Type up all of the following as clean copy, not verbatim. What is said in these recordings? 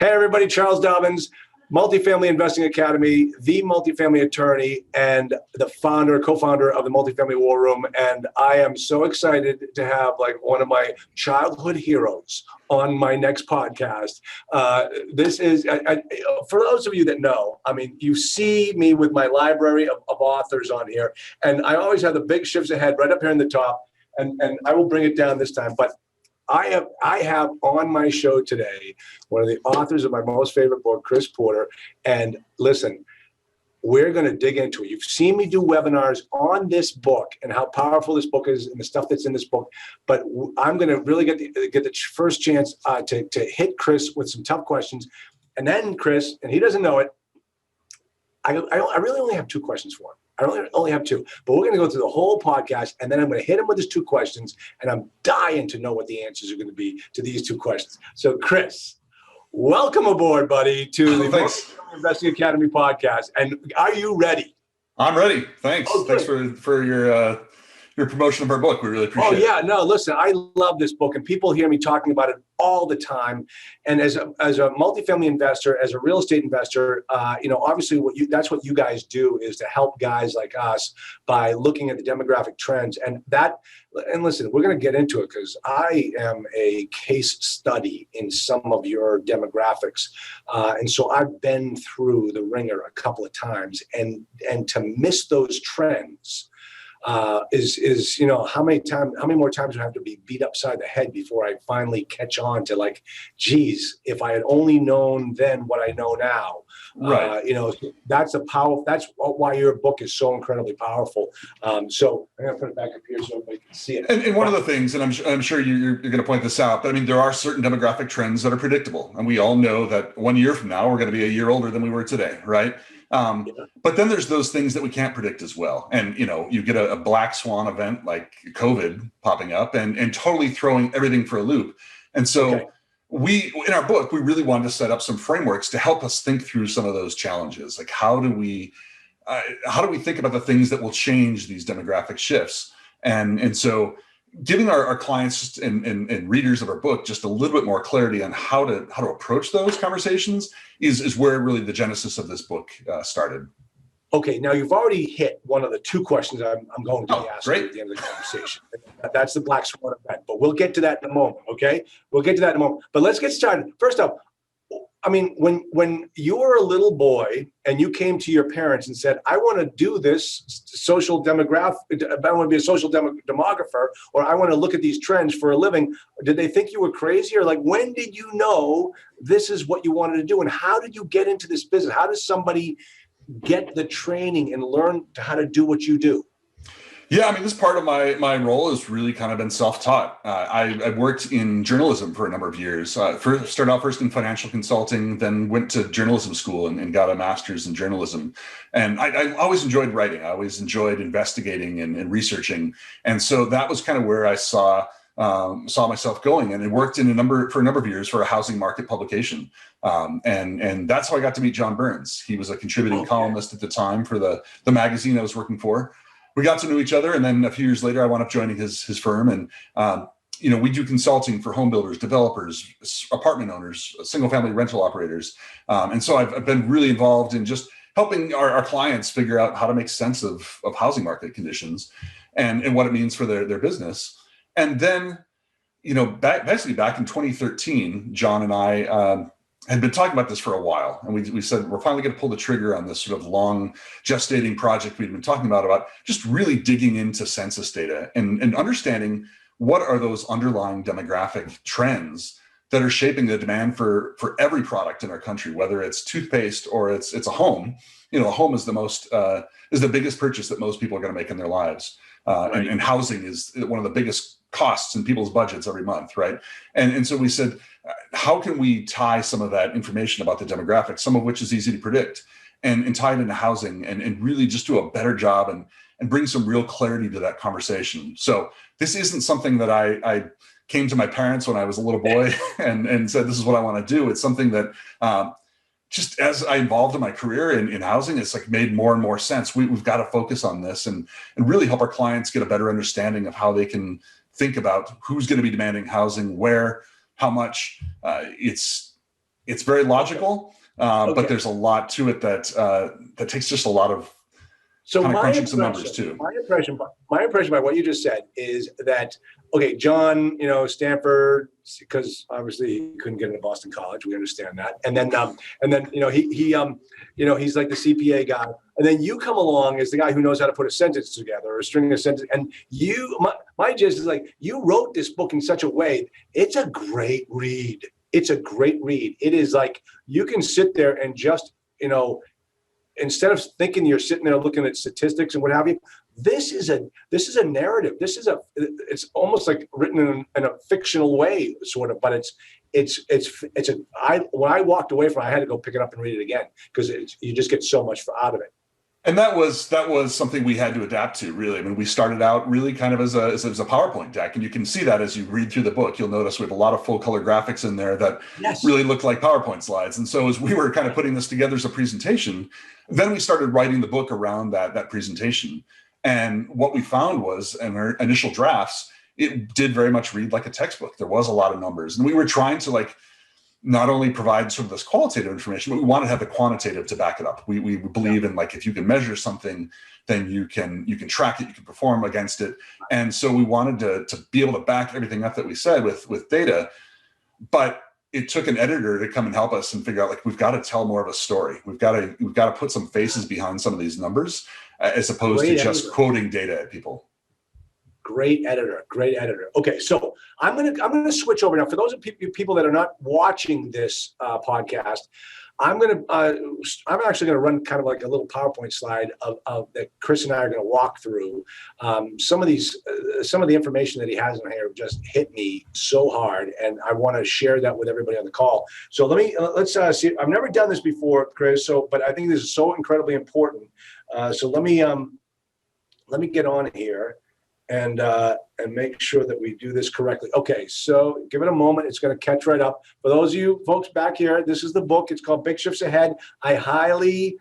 Hey, everybody, Charles Dobbins, Multifamily Investing Academy, the multifamily attorney, and the co-founder of the Multifamily War Room. And I am so excited to have one of my childhood heroes on my next podcast. This is, for those of you that know, you see me with my library of authors on here, and I always have the big shifts ahead right up here in the top, and I will bring it down this time. But I have on my show today one of the authors of my most favorite book, Chris Porter. And listen, we're going to dig into it. You've seen me do webinars on this book and how powerful this book is and the stuff that's in this book. But I'm going to really get the first chance to hit Chris with some tough questions. And then Chris, and he doesn't know it, I really only have two questions for him. I only have two, but we're going to go through the whole podcast, and then I'm going to hit him with his two questions, and I'm dying to know what the answers are going to be to these two questions. So, Chris, welcome aboard, buddy, to the Multifamily Investing Academy podcast. And are you ready? I'm ready. Thanks. Thanks for your promotion of our book. We really appreciate it. Oh, yeah. No, listen, I love this book, and people hear me talking about it all the time. And as a multifamily investor, as a real estate investor, obviously that's what you guys do, is to help guys like us by looking at the demographic trends. And listen, we're going to get into it because I am a case study in some of your demographics. And so I've been through the ringer a couple of times, and to miss those trends is how many more times do I have to be beat upside the head before I finally catch on to geez, if I had only known then what I know now. Right. That's why your book is so incredibly powerful. So I'm gonna put it back up here so everybody can see it. And one of the things, and I'm sure you're going to point this out, but there are certain demographic trends that are predictable, and we all know that 1 year from now we're going to be a year older than we were today, right? But then there's those things that we can't predict as well. And, you get a black swan event like COVID popping up and totally throwing everything for a loop. And so in our book, we really wanted to set up some frameworks to help us think through some of those challenges. Like, how do we think about the things that will change these demographic shifts? And so giving our clients and readers of our book just a little bit more clarity on how to approach those conversations is where really the genesis of this book started. Okay, now you've already hit one of the two questions I'm going to be asking at the end of the conversation. That's the black swan event, but we'll get to that in a moment, okay? We'll get to that in a moment. But let's get started. First up, when you were a little boy and you came to your parents and said, I want to do this social demographic, I want to be a social demographer, or I want to look at these trends for a living, did they think you were crazy? Or when did you know this is what you wanted to do? And how did you get into this business? How does somebody get the training and learn how to do what you do? Yeah, this part of my role has really kind of been self-taught. I worked in journalism for a number of years. Started out first in financial consulting, then went to journalism school and got a master's in journalism. And I always enjoyed writing. I always enjoyed investigating and researching. And so that was kind of where I saw myself going. And I worked for a number of years for a housing market publication. And that's how I got to meet John Burns. He was a contributing columnist at the time for the magazine I was working for. We got to know each other, and then a few years later, I wound up joining his firm. And we do consulting for home builders, developers, apartment owners, single-family rental operators. And so I've been really involved in just helping our clients figure out how to make sense of housing market conditions and what it means for their business. And then, basically back in 2013, John and I had been talking about this for a while. And we said, we're finally going to pull the trigger on this sort of long gestating project we'd been talking about just really digging into census data and understanding what are those underlying demographic trends that are shaping the demand for every product in our country, whether it's toothpaste or it's a home. A home is the biggest purchase that most people are going to make in their lives. And housing is one of the biggest costs in people's budgets every month, right? And so we said, how can we tie some of that information about the demographics, some of which is easy to predict, and tie it into housing and really just do a better job and bring some real clarity to that conversation. So this isn't something that I came to my parents when I was a little boy and said, this is what I want to do. It's something that just as I evolved in my career in housing, it's made more and more sense. We've got to focus on this and really help our clients get a better understanding of how they can think about who's going to be demanding housing, where, how much. It's very logical, Okay. but there's a lot to it that takes just a lot of So kind of my crunching some impression, numbers too. my impression by what you just said is that, okay, John, Stanford, because obviously he couldn't get into Boston College. We understand that. And then he's like the CPA guy. And then you come along as the guy who knows how to put a sentence together or a string of sentences. And my gist is like, you wrote this book in such a way, it's a great read. It's a great read. It is like, you can sit there and just, instead of thinking you're sitting there looking at statistics and what have you, this is a narrative. It's almost like written in a fictional way, sort of, but when I walked away from it, I had to go pick it up and read it again because you just get so much out of it. And that was something we had to adapt to, really. I mean, we started out really kind of as a PowerPoint deck, and you can see that as you read through the book. You'll notice we have a lot of full color graphics in there that really look like PowerPoint slides. And so as we were kind of putting this together as a presentation, then we started writing the book around that presentation. And what we found was in our initial drafts, it did very much read like a textbook. There was a lot of numbers, and we were trying to not only provide sort of this qualitative information, but we want to have the quantitative to back it up. We believe in if you can measure something, then you can track it, you can perform against it. And so we wanted to be able to back everything up that we said with data, but it took an editor to come and help us and figure out we've got to tell more of a story. We've got to put some faces behind some of these numbers as opposed to just quoting data at people. Great editor. Okay, so I'm gonna switch over now. For those of people that are not watching this podcast, I'm actually gonna run kind of like a little PowerPoint slide of that Chris and I are gonna walk through. Some of the information that he has in here just hit me so hard, and I want to share that with everybody on the call. So let's see. I've never done this before, Chris. But I think this is so incredibly important. So let me get on here and make sure that we do this correctly. Okay, so give it a moment. It's going to catch right up. For those of you folks back here, this is the book. It's called Big Shifts Ahead. I highly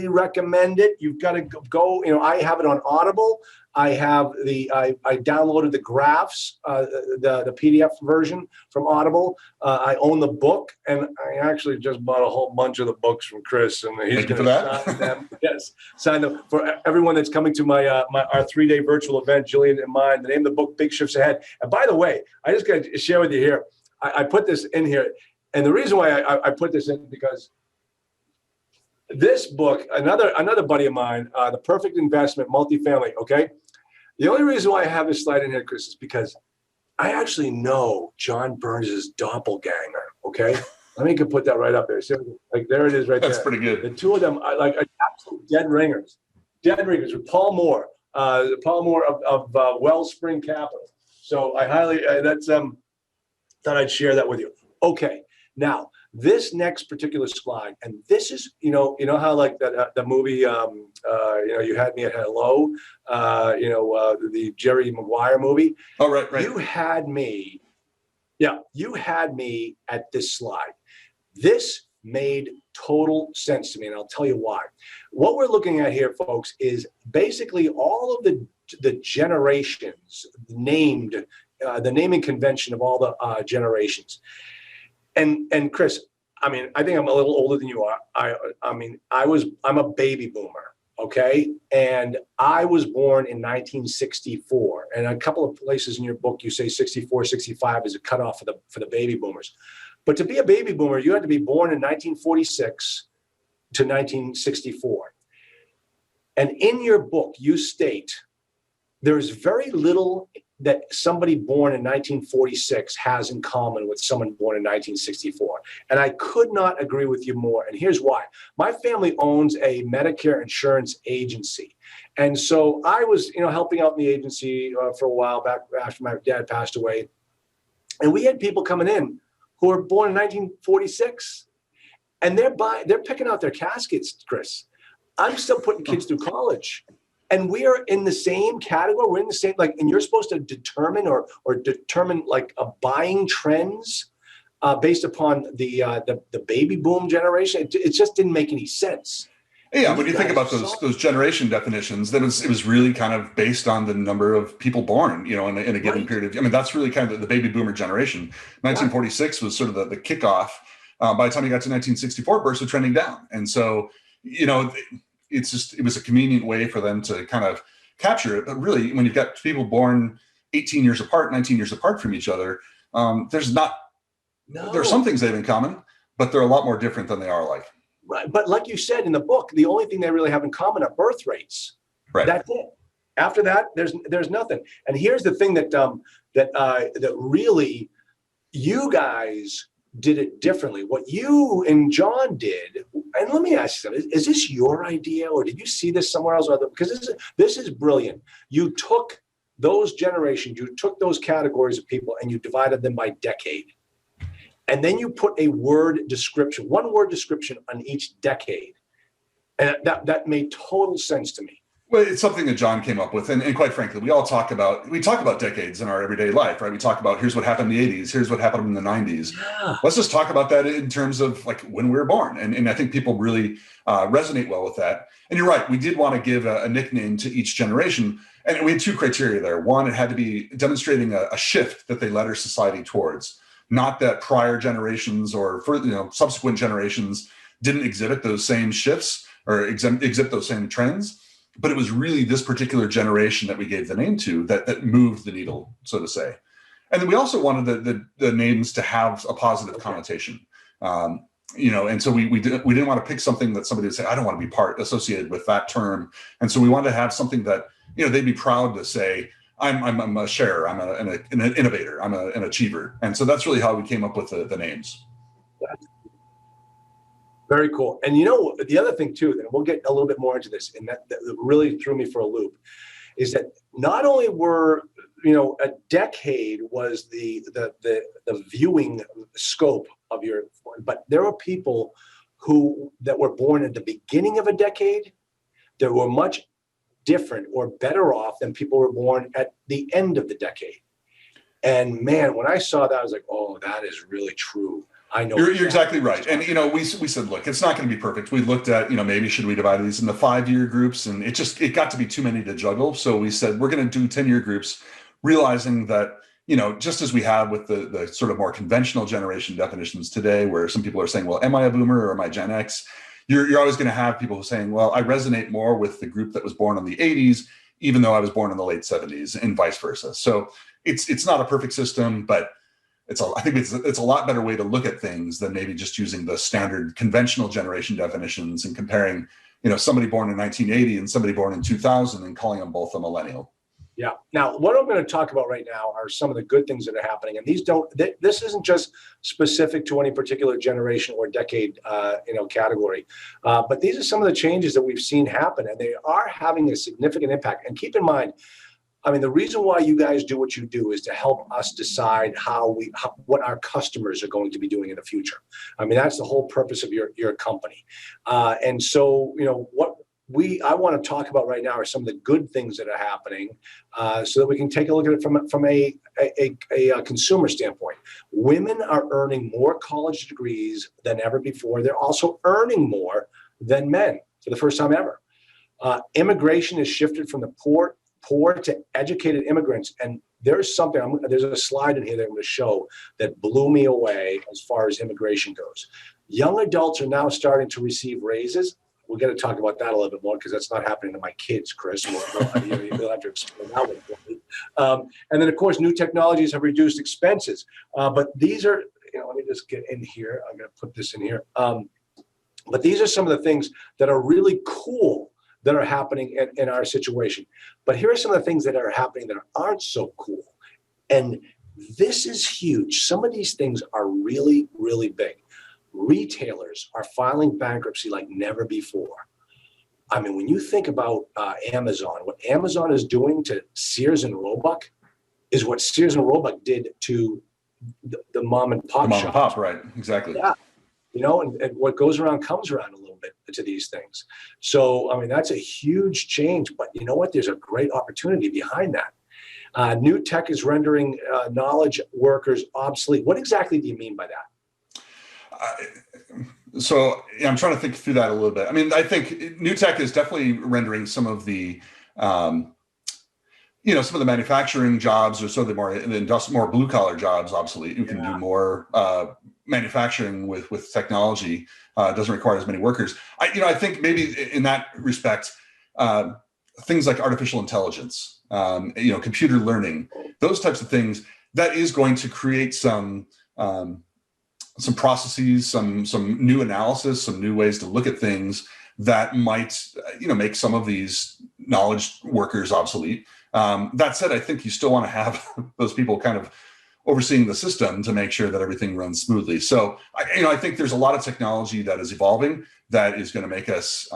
recommend it. You've got to go. I have it on Audible. I downloaded the graphs, the PDF version from Audible. I own the book, and I actually just bought a whole bunch of the books from Chris, and he's going to sign them. Yes, sign them for everyone that's coming to our 3-day virtual event. Jillian and mine. The name of the book, Big Shifts Ahead. And by the way, I just got to share with you here. I put this in here, and the reason why I put this in because this book, another buddy of mine, The Perfect Investment, Multifamily. Okay. The only reason why I have this slide in here, Chris, is because I actually know John Burns' doppelganger. Okay, let me put that right up there. See, there it is, right there. That's pretty good. The two of them are absolute dead ringers with Paul Moore, of Wellspring Capital. So I thought I'd share that with you. Okay, now this next particular slide, and this is how the movie You Had Me at Hello, the Jerry Maguire movie. Oh, right. You had me at this slide. This made total sense to me, and I'll tell you why. What we're looking at here, folks, is basically all of the generations named, the naming convention of all the generations. And Chris, I think I'm a little older than you are. I'm a baby boomer, okay? And I was born in 1964. And a couple of places in your book, you say 64, 65 is a cutoff for the baby boomers. But to be a baby boomer, you had to be born in 1946 to 1964. And in your book, you state there's very little that somebody born in 1946 has in common with someone born in 1964. And I could not agree with you more. And here's why. My family owns a Medicare insurance agency. And so I was, helping out in the agency for a while back after my dad passed away. And we had people coming in who were born in 1946. And they're picking out their caskets, Chris. I'm still putting kids through college. And we are in the same category. We're in the same, and you're supposed to determine or determine a buying trends based upon the baby boom generation. It just didn't make any sense. Yeah, when you think about those generation definitions, then it was really kind of based on the number of people born, in a given period of. That's really kind of the baby boomer generation. 1946 was sort of the kickoff By the time you got to 1964, births were trending down. And so, it was a convenient way for them to kind of capture it. But really, when you've got people born 18 years apart, 19 years apart from each other, there are some things they have in common, but they're a lot more different than they are alike. Right. But like you said in the book, the only thing they really have in common are birth rates. Right. That's it. After that, there's nothing. And here's the thing that really you guys did it differently. What you and John did, and let me ask you something, is this your idea or did you see this somewhere else? Because this is brilliant. You took those generations, you took those categories of people and you divided them by decade. And then you put one word description on each decade. And that made total sense to me. Well, it's something that John came up with. And quite frankly, we talk about decades in our everyday life, right? We talk about here's what happened in the 80s, here's what happened in the 90s. Yeah. Let's just talk about that in terms of like when we were born. And I think people really resonate well with that. And you're right, we did want to give a nickname to each generation. And we had two criteria there. One, it had to be demonstrating a shift that they led our society towards. Not that prior generations or subsequent generations didn't exhibit those same shifts or exhibit those same trends, but it was really this particular generation that we gave the name to that moved the needle, so to say. And then we also wanted the names to have a positive connotation, and so we didn't want to pick something that somebody would say, I don't want to be associated with that term. And so we wanted to have something that they'd be proud to say, I'm a sharer, I'm an innovator, I'm an achiever. And so that's really how we came up with the names. Very cool. And the other thing too, that we'll get a little bit more into this, and that really threw me for a loop, is that not only were, a decade was the viewing scope of but there were people that were born at the beginning of a decade that were much different or better off than people were born at the end of the decade. And man, when I saw that, I was like, oh, that is really true. I know you're exactly right. And we said, look, it's not going to be perfect. We looked at, maybe should we divide these into 5-year groups, and it got to be too many to juggle. So we said we're going to do 10-year groups, realizing that just as we have with the sort of more conventional generation definitions today, where some people are saying, well, am I a boomer or am I Gen X? You're always going to have people saying, well, I resonate more with the group that was born in the 80s, even though I was born in the late 70s, and vice versa. So it's not a perfect system, but I think it's a lot better way to look at things than maybe just using the standard conventional generation definitions and comparing, somebody born in 1980 and somebody born in 2000 and calling them both a millennial. Yeah. Now, what I'm going to talk about right now are some of the good things that are happening, and this isn't just specific to any particular generation or decade, category, but these are some of the changes that we've seen happen, and they are having a significant impact. And keep in mind, the reason why you guys do what you do is to help us decide what our customers are going to be doing in the future. That's the whole purpose of your company. And so, what I want to talk about right now are some of the good things that are happening, so that we can take a look at it from a consumer standpoint. Women are earning more college degrees than ever before. They're also earning more than men for the first time ever. Immigration has shifted from the poor to educated immigrants. And there's a slide in here that I'm going to show that blew me away as far as immigration goes. Young adults are now starting to receive raises. We're going to talk about that a little bit more because that's not happening to my kids, Chris. You'll have to explain that one for me. And then, of course, new technologies have reduced expenses. But these are, let me just get in here. I'm going to put this in here. But these are some of the things that are really cool that are happening in our situation. But here are some of the things that are happening that aren't so cool. And this is huge. Some of these things are really, really big. Retailers are filing bankruptcy like never before. When you think about Amazon, what Amazon is doing to Sears and Roebuck is what Sears and Roebuck did to the mom and pop shop. Mom and pop, right? Exactly. Yeah. And what goes around comes around a little bit to these things. So, that's a huge change, but you know what? There's a great opportunity behind that. New tech is rendering knowledge workers obsolete. What exactly do you mean by that? So I'm trying to think through that a little bit. I think new tech is definitely rendering some of the, some of the manufacturing jobs or some of the more blue collar jobs obsolete. You can do more manufacturing with technology doesn't require as many workers. I think maybe in that respect, things like artificial intelligence, computer learning, those types of things, that is going to create some processes, some new analysis, some new ways to look at things that might, make some of these knowledge workers obsolete. That said, I think you still want to have those people kind of overseeing the system to make sure that everything runs smoothly. So, I think there's a lot of technology that is evolving that is going to make us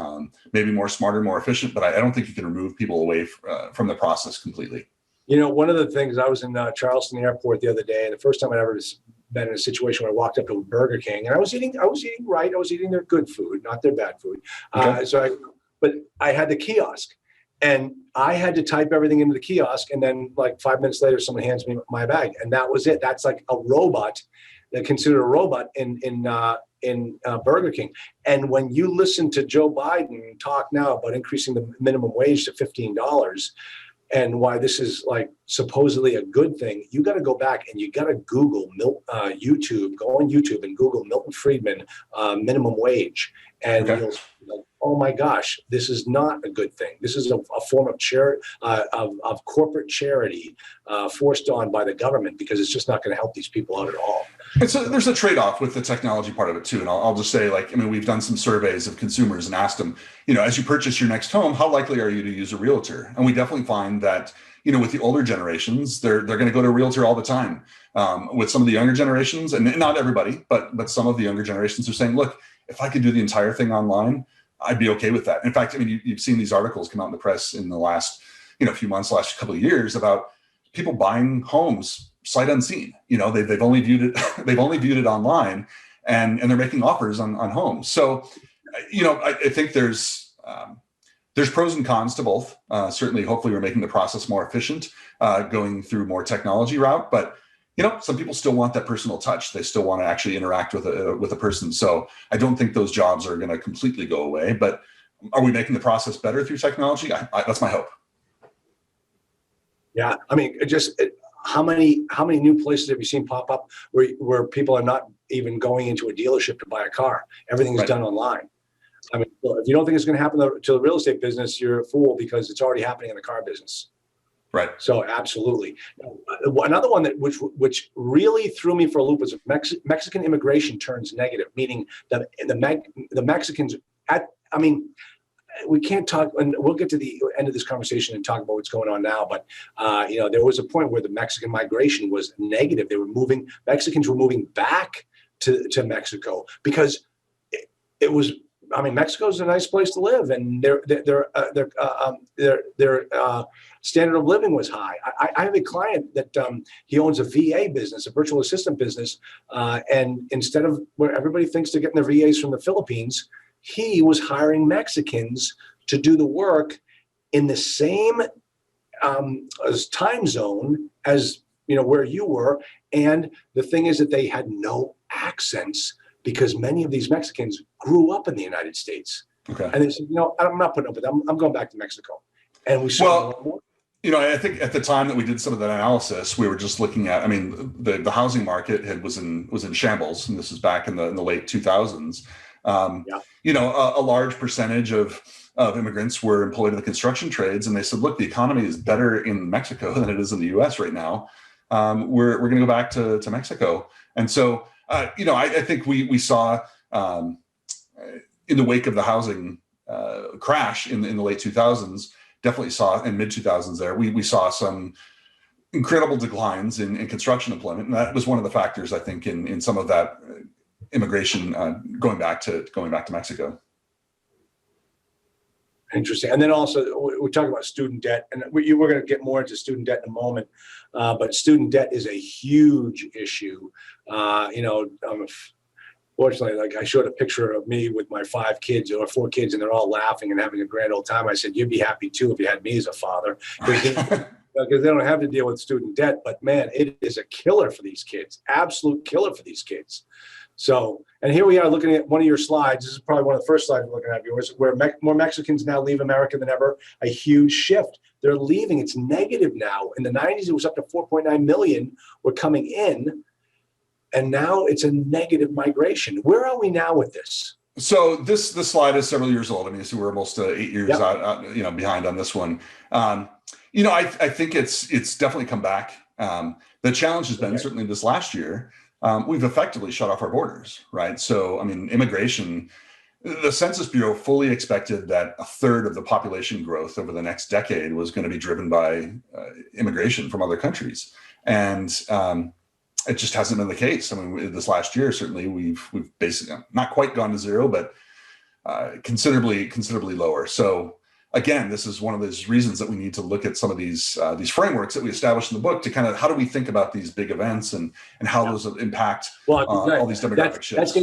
maybe more smarter, more efficient, but I don't think you can remove people away from the process completely. One of the things, I was in Charleston Airport the other day, and the first time I'd ever been in a situation where I walked up to a Burger King, and I was eating right. I was eating their good food, not their bad food. Okay. But I had the kiosk, and I had to type everything into the kiosk, and then like 5 minutes later, someone hands me my bag, and that was it. That's like a robot. They're considered a robot in Burger King. And when you listen to Joe Biden talk now about increasing the minimum wage to $15, and why this is like supposedly a good thing, you got to go back and you got to Google YouTube, go on YouTube and Google Milton Friedman minimum wage. And Okay. you'll like, oh my gosh, this is not a good thing. This is a form of charity, of corporate charity forced on by the government, because it's just not going to help these people out at all. And so there's a trade-off with the technology part of it too. And I'll just say, we've done some surveys of consumers and asked them, as you purchase your next home, how likely are you to use a realtor? And we definitely find that, with the older generations, they're going to go to a realtor all the time. With some of the younger generations, and not everybody, but some of the younger generations are saying, look, if I could do the entire thing online, I'd be okay with that. In fact, you've seen these articles come out in the press in the last, few months, last couple of years, about people buying homes sight unseen. They've only viewed it online, and they're making offers on homes. So, I think there's pros and cons to both. Certainly, hopefully, we're making the process more efficient, going through more technology route. But some people still want that personal touch. They still want to actually interact with a person. So I don't think those jobs are going to completely go away. But are we making the process better through technology? That's my hope. Yeah, how many new places have you seen pop up where people are not even going into a dealership to buy a car? Everything is Right. done online. If you don't think it's going to happen to the real estate business, you're a fool, because it's already happening in the car business. Right. So absolutely. Another one that which really threw me for a loop was Mexican immigration turns negative, meaning that the Mexicans we can't talk, and we'll get to the end of this conversation and talk about what's going on now. But there was a point where the Mexican migration was negative. Mexicans were moving back to Mexico because it was. Mexico's a nice place to live, and their standard of living was high. I have a client that he owns a VA business, a virtual assistant business, and instead of where everybody thinks they're getting their VAs from the Philippines, he was hiring Mexicans to do the work in the same as time zone as where you were. And the thing is that they had no accents, because many of these Mexicans grew up in the United States. Okay. And they said, I'm not putting up with them. I'm going back to Mexico. And we saw more. I think at the time that we did some of that analysis, we were just looking at, the housing market was in shambles, and this is back in the late 2000s. A large percentage of immigrants were employed in the construction trades, and they said, look, the economy is better in Mexico than it is in the US right now. We're going to go back to Mexico. And so, I think we saw in the wake of the housing crash in the late 2000s, definitely saw in mid 2000s there, we saw some incredible declines in construction employment. And that was one of the factors, I think, in some of that immigration going back to Mexico. Interesting. And then also we're talking about student debt, and we're going to get more into student debt in a moment. But student debt is a huge issue. Fortunately, like I showed a picture of me with my 5 kids or 4 kids, and they're all laughing and having a grand old time. I said, you'd be happy too if you had me as a father, because they don't have to deal with student debt. But man, it is a killer for these kids, absolute killer for these kids. So, and here we are looking at one of your slides. This is probably one of the first slides we're looking at yours, where more Mexicans now leave America than ever. A huge shift. They're leaving. It's negative now. In the 90s, it was up to 4.9 million were coming in. and now it's a negative migration. Where are we now with this? So this slide is several years old. I mean, so we're almost 8 years Yep. behind on this one. I think it's definitely come back. The challenge has been certainly this last year. We've effectively shut off our borders, right? So, I mean, immigration, the Census Bureau fully expected that a third of the population growth over the next decade was going to be driven by immigration from other countries. And it just hasn't been the case. I mean, this last year, certainly we've basically not quite gone to zero, but considerably lower. So again, this is one of those reasons that we need to look at some of these frameworks that we established in the book to kind of, how do we think about these big events and how those impact all these demographic shifts.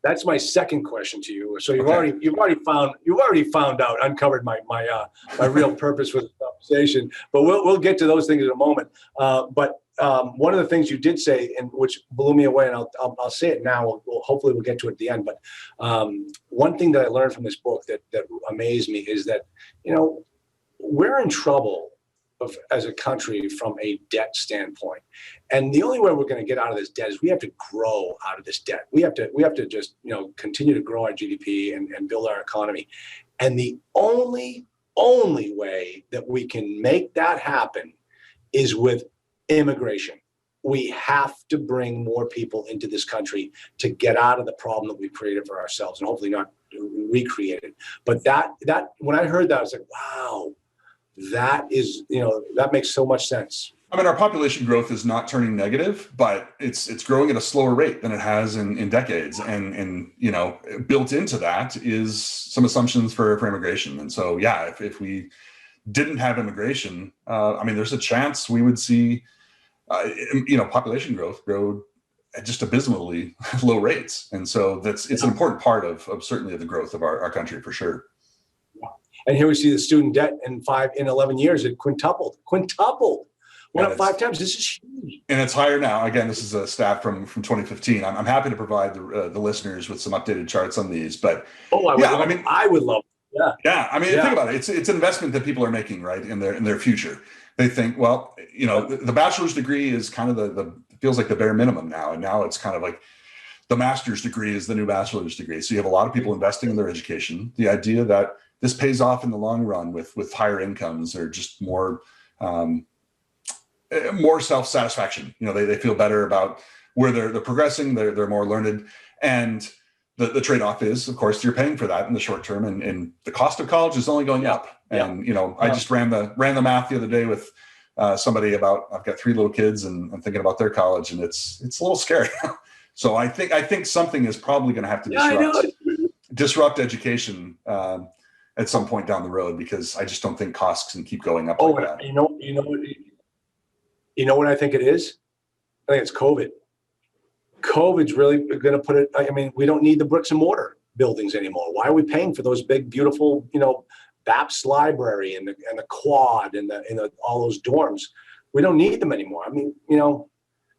That's my second question to you. So you've already found out, uncovered my real purpose with the conversation. But we'll get to those things in a moment. But one of the things you did say, and which blew me away, and I'll say it now. Hopefully we'll get to it at the end. But one thing that I learned from this book that amazed me is that we're in trouble as a country from a debt standpoint, and the only way we're going to get out of this debt is we have to grow out of this debt. We have to just continue to grow our GDP and build our economy, and the only way that we can make that happen is with immigration. We have to bring more people into this country to get out of the problem that we've created for ourselves, and hopefully not recreate it. But that when I heard that, I was like, wow. That makes so much sense. I mean, our population growth is not turning negative, but it's growing at a slower rate than it has in decades. And built into that is some assumptions for immigration. And so, yeah, if we didn't have immigration, there's a chance we would see, population growth grow at just abysmally low rates. And so it's an important part of certainly the growth of our country for sure. And here we see the student debt in 11 years, it quintupled. Went up 5 times. This is huge. And it's higher now. Again, this is a stat from 2015. I'm happy to provide the listeners with some updated charts on these. But I would love it. Yeah. I mean, think about it. It's an investment that people are making, right, in their future. They think, well, the bachelor's degree is kind of the feels like the bare minimum now. And now it's kind of like the master's degree is the new bachelor's degree. So you have a lot of people investing in their education. The idea that this pays off in the long run with higher incomes or just more self-satisfaction. They feel better about where they're progressing. They're more learned, and the trade-off is, of course, you're paying for that in the short term, and the cost of college is only going up. And I just ran the math the other day with somebody about, I've got 3 little kids, and I'm thinking about their college, and it's a little scary. So I think something is probably going to have to disrupt education. At some point down the road, because I just don't think costs can keep going up like that. You know what I think it is? I think it's COVID. COVID's really going to put it. I mean, we don't need the bricks and mortar buildings anymore. Why are we paying for those big, beautiful, BAPS library and the quad and all those dorms? We don't need them anymore. I mean,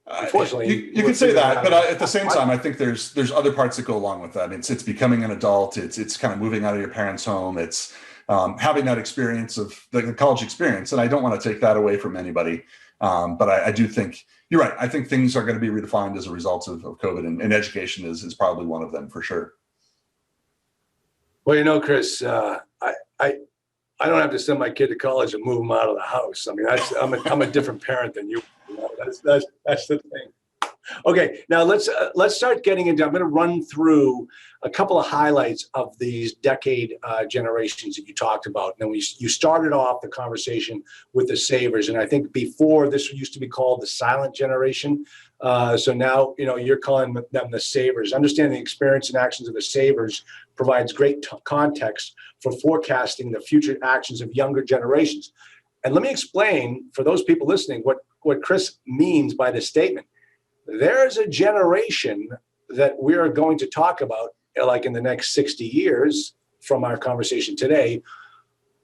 unfortunately, you could say that, but at the same time, I think there's other parts that go along with that. It's becoming an adult. It's kind of moving out of your parents' home. It's having that experience of the college experience, and I don't want to take that away from anybody. But I do think you're right. I think things are going to be redefined as a result of COVID, and education is probably one of them for sure. Well, Chris, I don't have to send my kid to college and move him out of the house. I mean, I'm a different parent than you. That's the thing. Okay, now let's start getting into. I'm going to run through a couple of highlights of these decade generations that you talked about. And then you started off the conversation with the savers, and I think before this used to be called the silent generation. So now you're calling them the savers. Understanding the experience and actions of the savers provides great context for forecasting the future actions of younger generations. And let me explain for those people listening what Chris means by this statement. There's a generation that we are going to talk about, like in the next 60 years from our conversation today,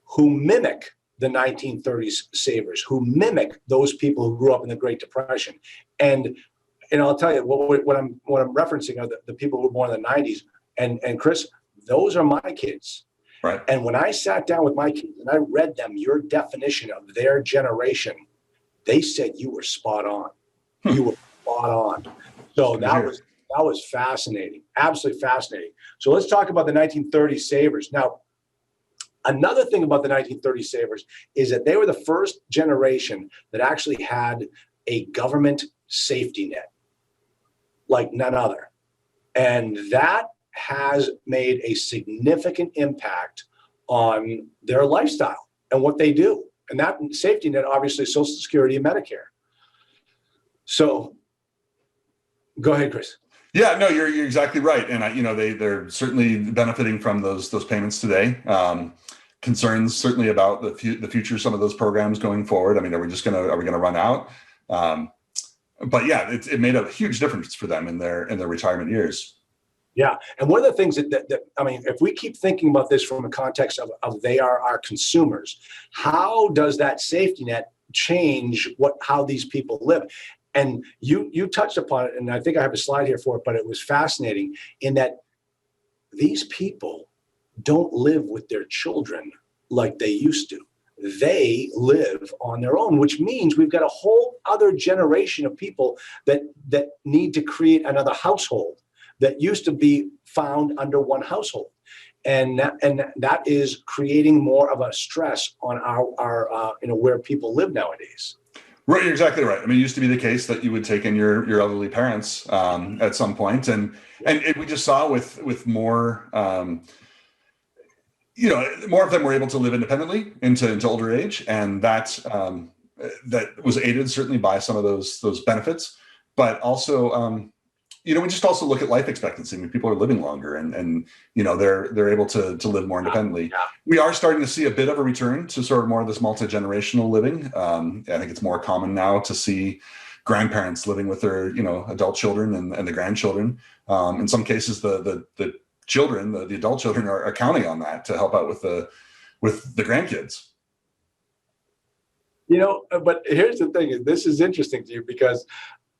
who mimic the 1930s savers, who mimic those people who grew up in the Great Depression. And I'll tell you what I'm referencing are the people who were born in the 90s. And Chris, those are my kids. Right. And when I sat down with my kids and I read them your definition of their generation, they said you were spot on. You were spot on. So that was fascinating, absolutely fascinating. So let's talk about the 1930 savers. Now, another thing about the 1930 savers is that they were the first generation that actually had a government safety net like none other. And that has made a significant impact on their lifestyle and what they do. And that safety net, obviously, Social Security and Medicare. So go ahead, Chris. Yeah, no, you're exactly right. And they're certainly benefiting from those payments today. Concerns certainly about the future of some of those programs going forward. I mean, are we going to run out? But yeah, it made a huge difference for them in their retirement years. Yeah, and one of the things that I mean, if we keep thinking about this from a context of they are our consumers, how does that safety net change how these people live? And you touched upon it, and I think I have a slide here for it, but it was fascinating in that these people don't live with their children like they used to. They live on their own, which means we've got a whole other generation of people that need to create another household that used to be found under one household. And that is creating more of a stress on our where people live nowadays. Right, you're exactly right. I mean, it used to be the case that you would take in your elderly parents at some point, and we just saw with more, more of them were able to live independently into older age, and that was aided certainly by some of those benefits, but also. We just also look at life expectancy. I mean, people are living longer and they're able to live more independently. Yeah. We are starting to see a bit of a return to sort of more of this multi-generational living. I think it's more common now to see grandparents living with their, adult children and the grandchildren. In some cases, the children, the adult children are counting on that to help out with the grandkids. But here's the thing, this is interesting to you because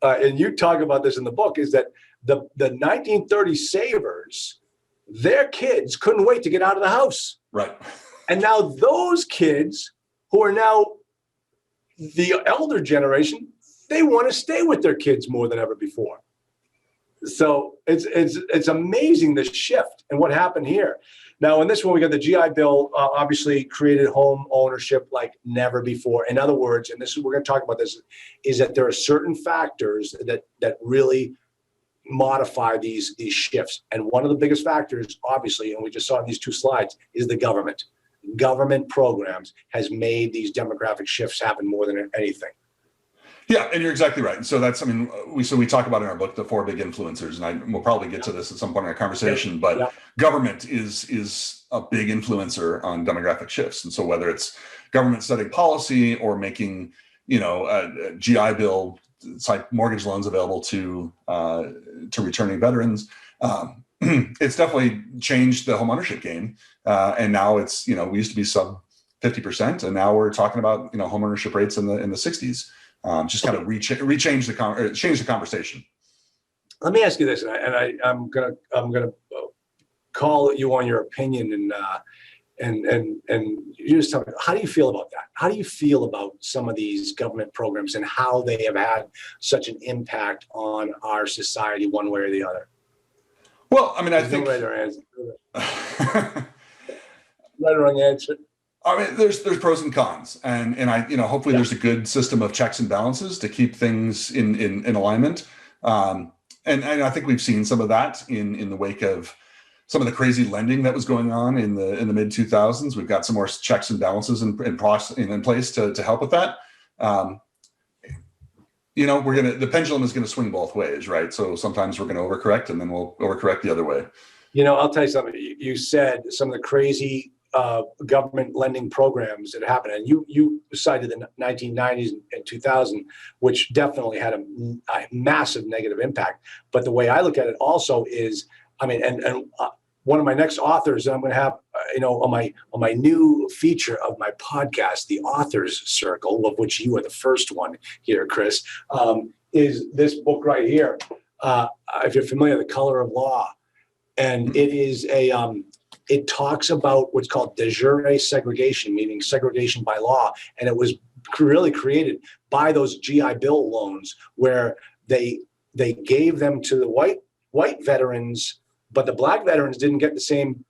and you talk about this in the book, is that the 1930 savers, their kids couldn't wait to get out of the house. Right. And now those kids who are now the elder generation, they want to stay with their kids more than ever before. So it's amazing the shift and what happened here. Now, in this one, we got the GI Bill obviously created home ownership like never before. In other words, and we're going to talk about this, is that there are certain factors that really modify these shifts. And one of the biggest factors, obviously, and we just saw in these two slides, is the government. Government programs has made these demographic shifts happen more than anything. Yeah, and you're exactly right. And so we talk about in our book the four big influencers, and we'll probably get to this at some point in our conversation. But government is a big influencer on demographic shifts. And so whether it's government setting policy or making a GI Bill type mortgage loans available to returning veterans, it's definitely changed the homeownership game. And now it's we used to be sub 50%, and now we're talking about homeownership rates in the 60s. Just kind of change the conversation. Let me ask you this, and I'm gonna call you on your opinion, and you just tell me, how do you feel about that? How do you feel about some of these government programs and how they have had such an impact on our society, one way or the other? Well, I mean, I think right or answer. Right or wrong answer. I mean, there's pros and cons, and I hopefully there's a good system of checks and balances to keep things in alignment, and I think we've seen some of that in the wake of some of the crazy lending that was going on in the mid 2000s. We've got some more checks and balances in place to help with that. The pendulum is gonna swing both ways, right? So sometimes we're gonna overcorrect, and then we'll overcorrect the other way. I'll tell you something. You said some of the crazy government lending programs that happened, and you cited the 1990s and 2000, which definitely had a massive negative impact. But the way I look at it also is, I mean, and one of my next authors that I'm going to have, on my new feature of my podcast, the Authors Circle, of which you are the first one here, Chris, is this book right here. If you're familiar, The Color of Law, and it is it talks about what's called de jure segregation, meaning segregation by law. And it was really created by those GI Bill loans, where they gave them to the white veterans, but the black veterans didn't get the same.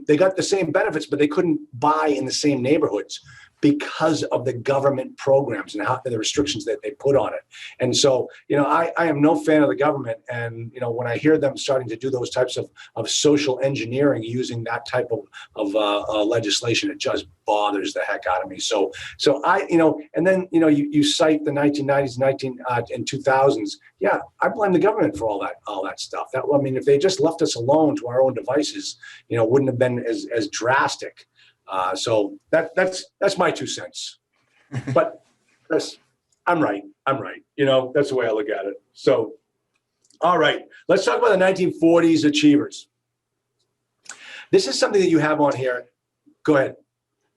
They got the same benefits, but they couldn't buy in the same neighborhoods because of the government programs and how the restrictions that they put on it. And so, I am no fan of the government. And, when I hear them starting to do those types of social engineering using that type of legislation, it just bothers the heck out of me. So I, and then, you cite the 1990s, and 2000s. Yeah, I blame the government for all that stuff. If they just left us alone to our own devices, wouldn't have been as drastic. So that's my 2 cents, but I'm right. That's the way I look at it. So, all right, let's talk about the 1940s achievers. This is something that you have on here. Go ahead.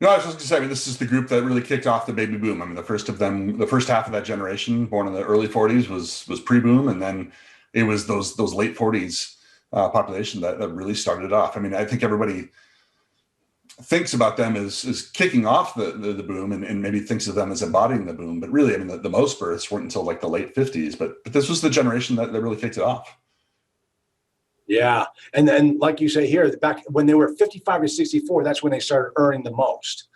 No, I was just going to say, this is the group that really kicked off the baby boom. The first half of that generation, born in the early 40s, was pre-boom, and then it was those late 40s population that really started it off. I think everybody thinks about them as kicking off the boom and maybe thinks of them as embodying the boom, but really, the most births weren't until like the late 50s, but this was the generation that really kicked it off. Yeah. And then, like you say here, back when they were 55 to 64, that's when they started earning the most,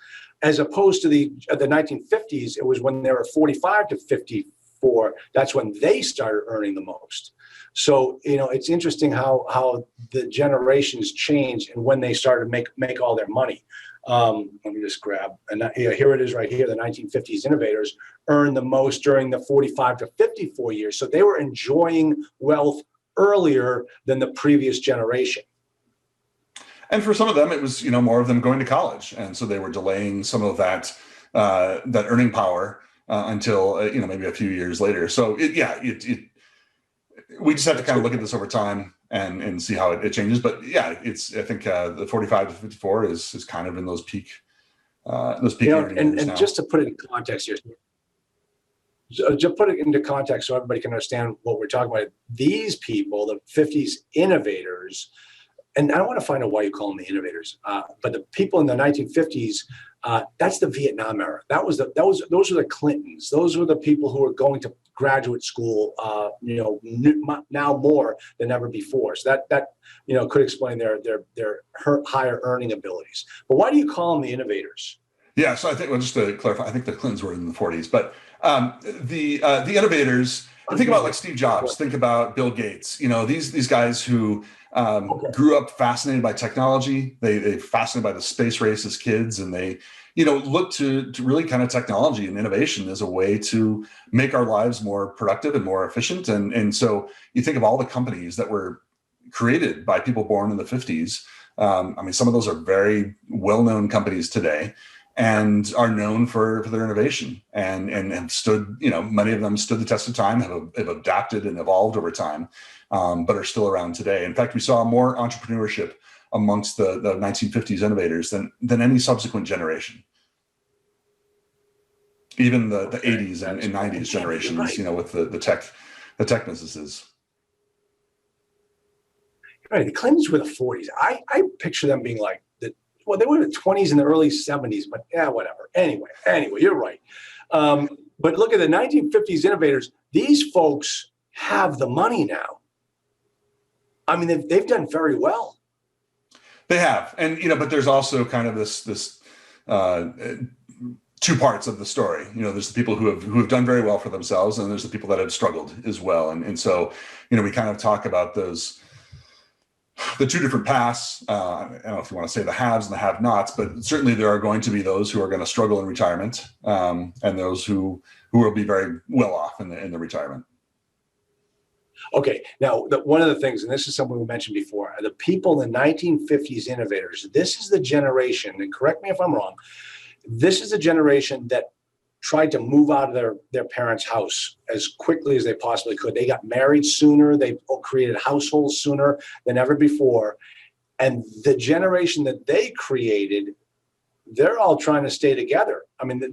as opposed to the 1950s. It was when they were 45 to 54. That's when they started earning the most. So, it's interesting how the generations change and when they started to make all their money. Let me just grab, and here it is right here. The 1950s innovators earned the most during the 45 to 54 years. So they were enjoying wealth earlier than the previous generation. And for some of them, it was, more of them going to college. And so they were delaying some of that earning power until, maybe a few years later. So we just have to kind of look at this over time and see how it changes. But yeah, I think the 45 to 54 is kind of in those peak earning years now. Just to put it in context here, just put it into context so everybody can understand what we're talking about. These people, the 50s innovators, and I don't want to find out why you call them the innovators, but the people in the 1950s, that's the Vietnam era. Those are the Clintons. Those were the people who were going to graduate school, now more than ever before. So that could explain their higher earning abilities. But why do you call them the innovators? Yeah, so I think, just to clarify, I think the Clintons were in the 40s, but the innovators. Think about like Steve Jobs. Think about Bill Gates. These guys who grew up fascinated by technology. They fascinated by the space race as kids, and they look to really kind of technology and innovation as a way to make our lives more productive and more efficient. And so you think of all the companies that were created by people born in the 50s. Some of those are very well-known companies today and are known for their innovation and have stood, many of them stood the test of time, have adapted and evolved over time, but are still around today. In fact, we saw more entrepreneurship amongst the 1950s innovators than any subsequent generation. Even the 80s and 90s generations, right. With the tech businesses. Right, the Clintons were the 40s. I picture them being like they were in the 20s and the early 70s, but yeah, whatever. Anyway, you're right. But look at the 1950s innovators. These folks have the money now. They've done very well. They have, and but there's also kind of this two parts of the story. There's the people who have done very well for themselves, and there's the people that have struggled as well. And so we kind of talk about the two different paths. I don't know if you want to say the haves and the have-nots, but certainly there are going to be those who are going to struggle in retirement, and those who will be very well off in the retirement. Okay, now one of the things, and this is something we mentioned before, the people in the 1950s innovators, this is the generation, and correct me if I'm wrong, this is the generation that tried to move out of their parents' house as quickly as they possibly could. They got married sooner. They created households sooner than ever before. And the generation that they created, they're all trying to stay together.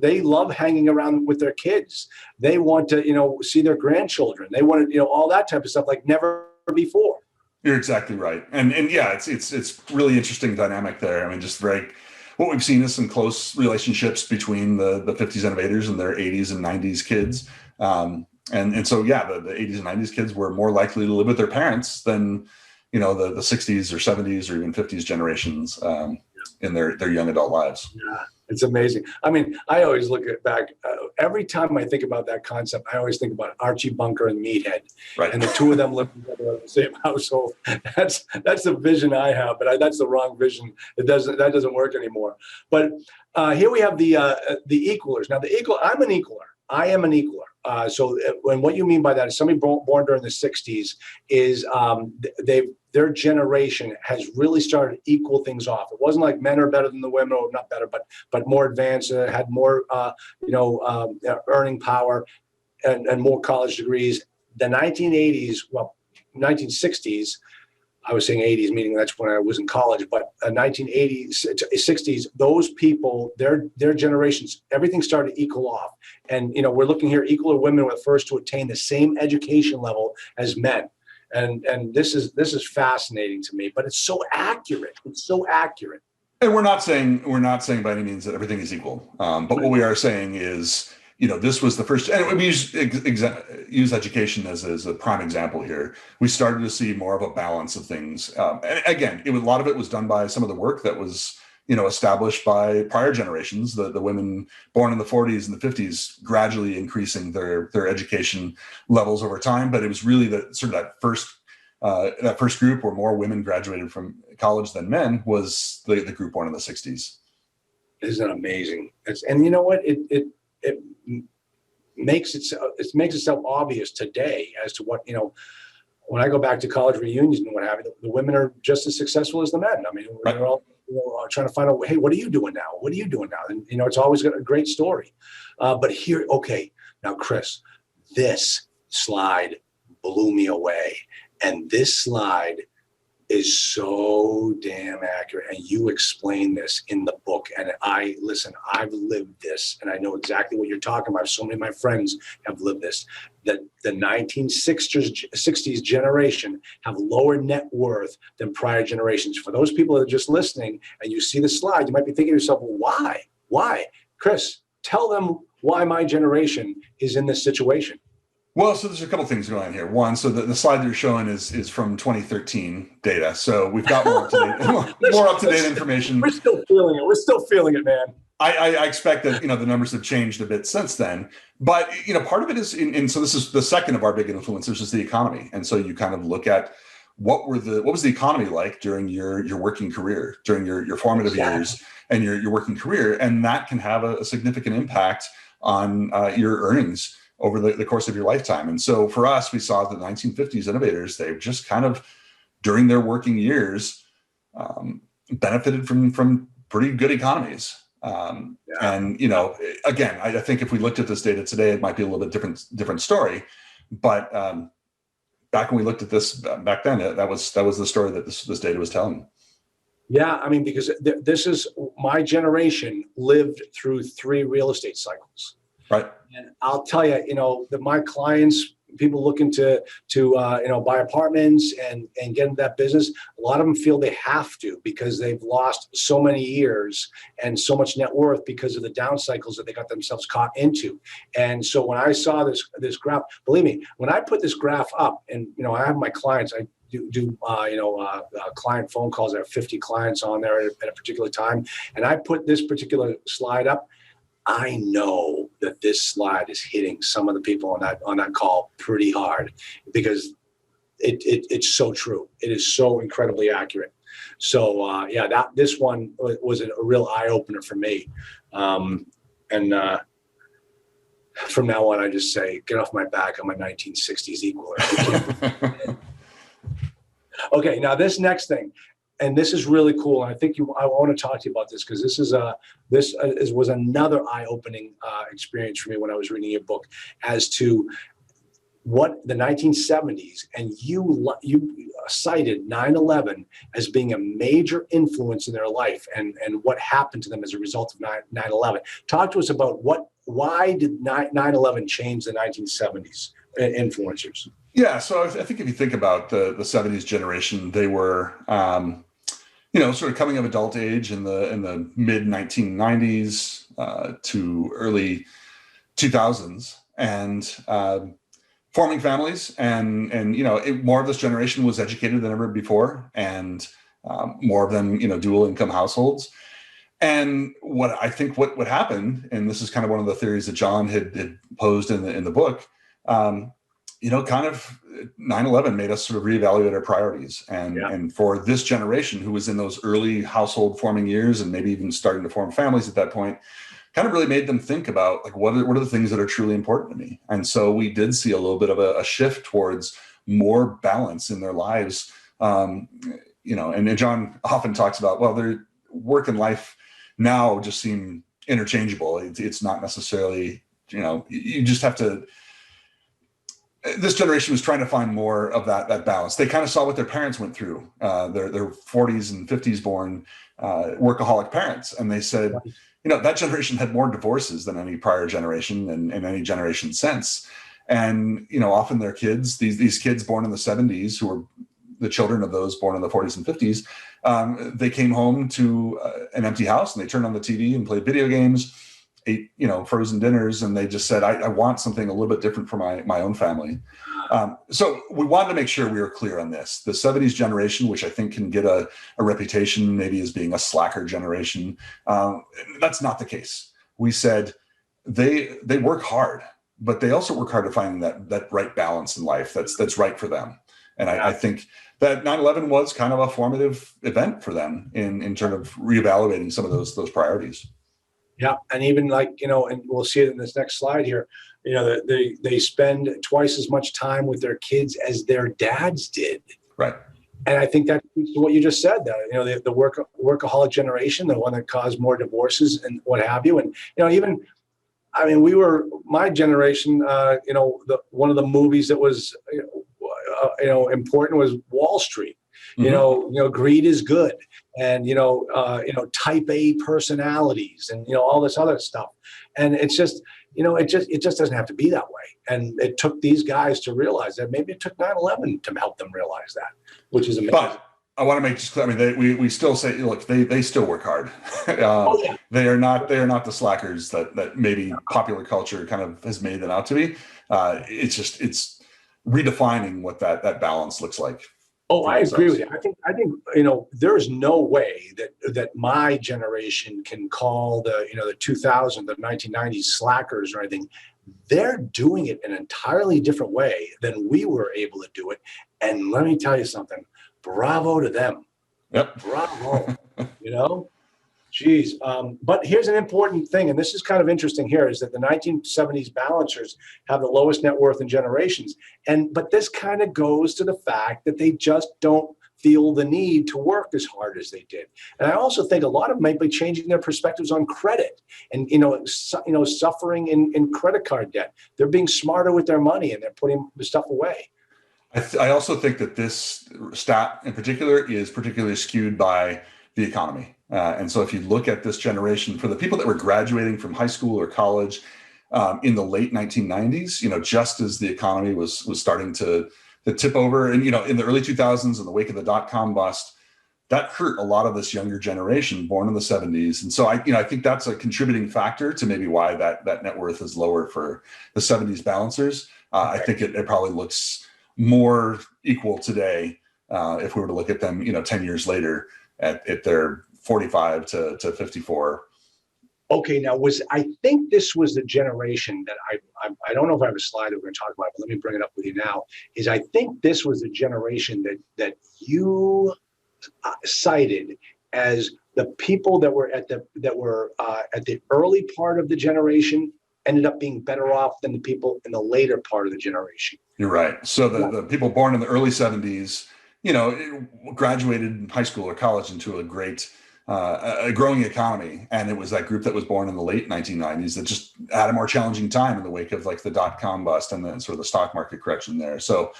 They love hanging around with their kids. They want to, see their grandchildren. They want to, all that type of stuff like never before. You're exactly right. And yeah, it's really interesting dynamic there. Just very, what we've seen is some close relationships between the 50s innovators and their 80s and 90s kids. And so, yeah, the 80s and 90s kids were more likely to live with their parents than, the 60s or 70s or even 50s generations in their young adult lives. Yeah, it's amazing. I mean, I always look at back, every time I think about that concept, I always think about Archie Bunker and Meathead, Right. and the two of them living together in the same household. That's the vision I have, but that's the wrong vision. That doesn't work anymore. But here we have the equalers. Now, I'm an equaler. I am an equaler. So when what you mean by that is somebody born during the 60s is their generation has really started to equal things off. It wasn't like men are better than the women, or not better, but more advanced, had more earning power and more college degrees. The 1980s, 1960s, I was saying 80s, meaning that's when I was in college, but 1980s, 60s, those people, their generations, everything started to equal off. And, we're looking here, equal women were the first to attain the same education level as men. And this is fascinating to me, but it's so accurate. It's so accurate. And we're not saying by any means that everything is equal. But what we are saying is, this was the first, and we use education as a prime example here. We started to see more of a balance of things. And again, a lot of it was done by some of the work that was, established by prior generations, the women born in the 40s and the 50s, gradually increasing their education levels over time. But it was really that first group where more women graduated from college than men was the group born in the 60s. Isn't it amazing? And you know what? It makes itself obvious today as to what, when I go back to college reunions and what have you, the women are just as successful as the men. I mean, right. They're all trying to find out, hey, what are you doing now? What are you doing now? And, it's always got a great story. But here, okay, now, Chris, this slide blew me away. And this slide is so damn accurate. And you explain this in the book. And I've lived this, and I know exactly what you're talking about. So many of my friends have lived this, that the 1960s generation have lower net worth than prior generations. For those people that are just listening and you see the slide, you might be thinking to yourself, well, why? Why? Chris, tell them why my generation is in this situation. Well, so there's a couple things going on here. One, so the slide that you're showing is from 2013 data. So we've got more up to date information. We're still feeling it, man. I expect that the numbers have changed a bit since then. But part of it is, so this is the second of our big influencers is the economy. And so you kind of look at what was the economy like during your working career, during your formative years and your working career, and that can have a significant impact on your earnings over the course of your lifetime. And so for us, we saw the 1950s innovators, they've just kind of, during their working years, benefited from pretty good economies. And, again, I think if we looked at this data today, it might be a little bit different story. But back when we looked at this back then, that was the story that this data was telling. Yeah, I mean, because this is my generation lived through 3 real estate cycles. Right. And I'll tell you, that my clients, people looking to buy apartments and get into that business, a lot of them feel they have to because they've lost so many years and so much net worth because of the down cycles that they got themselves caught into. And so when I saw this graph, believe me, when I put this graph up, and I have my clients, I do client phone calls. I have 50 clients on there at a particular time, and I put this particular slide up. I know that this slide is hitting some of the people on that call pretty hard because it's so true. It is so incredibly accurate. So this one was a real eye opener for me. And from now on, I just say, get off my back. I'm a 1960s equaler. Okay, now this next thing. And this is really cool. And I think I want to talk to you about this because this was another eye-opening experience for me when I was reading your book as to what the 1970s, and you cited 9/11 as being a major influence in their life and what happened to them as a result of 9/11. Talk to us about why did 9/11 change the 1970s influencers? Yeah, so I think if you think about the 70s generation, they were, sort of coming of adult age in the mid 1990s to early 2000s, and forming families, and more of this generation was educated than ever before, and more of them dual income households. And what I think what happened, and this is kind of one of the theories that John had posed in the book, kind of 9/11 made us sort of reevaluate our priorities. And for this generation who was in those early household forming years and maybe even starting to form families at that point, kind of really made them think about like, what are the things that are truly important to me? And so we did see a little bit of a shift towards more balance in their lives. And John often talks about, well, their work and life now just seem interchangeable. It's not necessarily, you just have to. This generation was trying to find more of that balance. They kind of saw what their parents went through, their 40s and 50s born workaholic parents. And they said, that generation had more divorces than any prior generation and any generation since. And, often their kids, these kids born in the 70s who were the children of those born in the 40s and 50s, they came home to an empty house and they turned on the TV and played video games, ate, frozen dinners, and they just said, I want something a little bit different for my own family. So we wanted to make sure we were clear on this. The 70s generation, which I think can get a reputation maybe as being a slacker generation, that's not the case. We said they work hard, but they also work hard to find that right balance in life that's right for them. And I think that 9/11 was kind of a formative event for them in terms of reevaluating some of those priorities. Yeah, and even and we'll see it in this next slide here. They spend twice as much time with their kids as their dads did. Right. And I think that speaks to what you just said. That the workaholic generation, the one that caused more divorces and what have you. And my generation. One of the movies that was important was Wall Street. Mm-hmm. Greed is good, and type A personalities, and all this other stuff. And it's just it just doesn't have to be that way. And it took these guys to realize that. Maybe it took 9/11 to help them realize that, which is amazing. But I want to make just clear. I mean, we still say, look, they still work hard. They are not the slackers that maybe popular culture kind of has made them out to be. It's redefining what that balance looks like. Oh, I agree with you. I think there's no way that my generation can call the 2000s, the 1990s slackers or anything. They're doing it in an entirely different way than we were able to do it. And let me tell you something. Bravo to them. Yep. Bravo. Geez. But here's an important thing, and this is kind of interesting here, is that the 1970s balancers have the lowest net worth in generations. But this kind of goes to the fact that they just don't feel the need to work as hard as they did. And I also think a lot of them might be changing their perspectives on credit and, suffering in credit card debt. They're being smarter with their money and they're putting the stuff away. I also think that this stat in particular is particularly skewed by the economy. And so if you look at this generation, for the people that were graduating from high school or college in the late 1990s, just as the economy was starting to tip over, and in the early 2000s, in the wake of the dot-com bust, that hurt a lot of this younger generation born in the 70s. And so I think that's a contributing factor to maybe why that net worth is lower for the 70s balancers. I think it probably looks more equal today if we were to look at them 10 years later at their 45 to 54. Okay, now I think this was the generation that I don't know if I have a slide that we're going to talk about, but let me bring it up with you now. Is I think this was the generation that you cited as the people that were at the early part of the generation ended up being better off than the people in the later part of the generation. You're right. So the people born in the early 70s, graduated high school or college into a great, a growing economy. And it was that group that was born in the late 1990s that just had a more challenging time in the wake of like the dot-com bust and then sort of the stock market correction there. So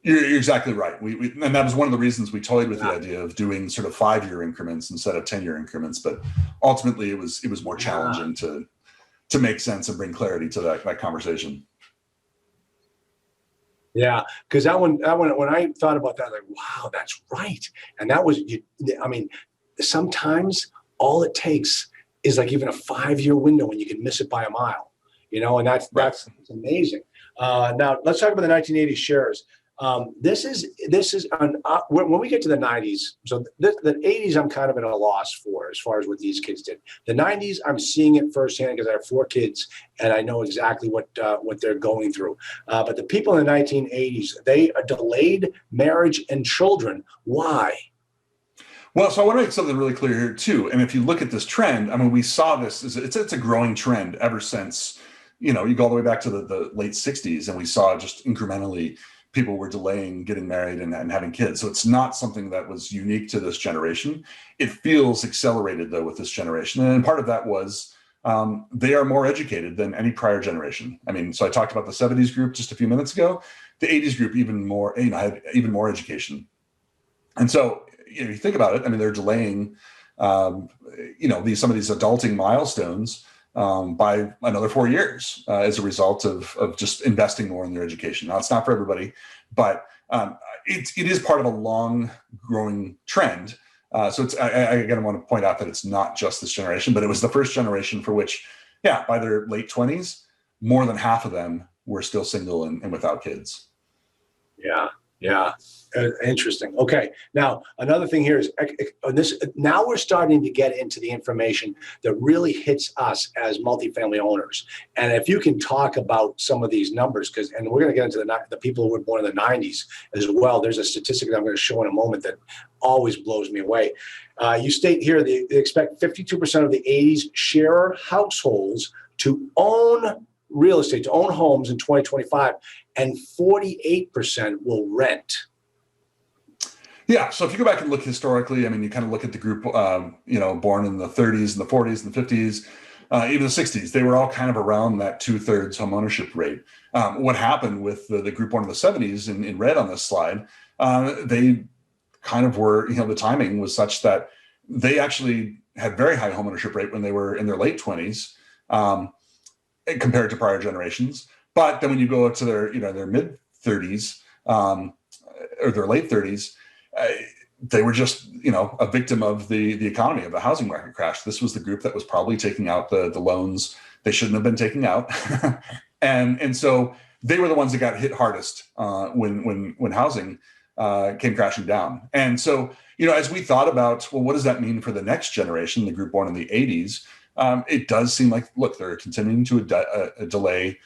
you're exactly right. And that was one of the reasons we toyed with the idea of doing sort of 5-year increments instead of 10-year increments. But ultimately it was more challenging to make sense and bring clarity to that conversation. Yeah, because that one, when I thought about that, like, wow, that's right. And that was, sometimes all it takes is like even a 5-year window and you can miss it by a mile, and that's amazing. Now let's talk about the 1980s shares. This is when we get to the 90s. So the 80s, I'm kind of at a loss for as far as what these kids did. The 90s, I'm seeing it firsthand because I have 4 kids and I know exactly what they're going through. But the people in the 1980s, they delayed marriage and children. Why? Well, so I want to make something really clear here too. And if you look at this trend, I mean, we saw this, it's a growing trend ever since, you go all the way back to the late 60s, and we saw just incrementally people were delaying getting married and having kids. So it's not something that was unique to this generation. It feels accelerated though with this generation. And part of that was they are more educated than any prior generation. I mean, so I talked about the 70s group just a few minutes ago. The 80s group even more, had even more education. And so, you think about it, I mean, they're delaying, some of these adulting milestones by another 4 years as a result of just investing more in their education. Now, it's not for everybody, but it is part of a long growing trend. So I again want to point out that it's not just this generation, but it was the first generation for which, by their late 20s, more than half of them were still single and without kids. Yeah. Interesting. Okay. Now, another thing here is this. Now we're starting to get into the information that really hits us as multifamily owners. And if you can talk about some of these numbers, and we're going to get into the people who were born in the 90s as well. There's a statistic that I'm going to show in a moment that always blows me away. You state here they expect 52% of the 80s sharer households to own real estate, to own homes in 2025, and 48% will rent. Yeah. So if you go back and look historically, I mean, you kind of look at the group, born in the 30s and the 40s and the 50s, even the 60s, they were all kind of around that 2/3 home ownership rate. What happened with the group born in the 70s in red on this slide, they kind of were, the timing was such that they actually had very high home ownership rate when they were in their late 20s compared to prior generations. But then when you go up to their mid 30s or their late 30s, they were just, a victim of the economy, of the housing market crash. This was the group that was probably taking out the loans they shouldn't have been taking out. and so they were the ones that got hit hardest when housing came crashing down. And so, as we thought about, well, what does that mean for the next generation, the group born in the 80s? It does seem like, look, they're continuing to delay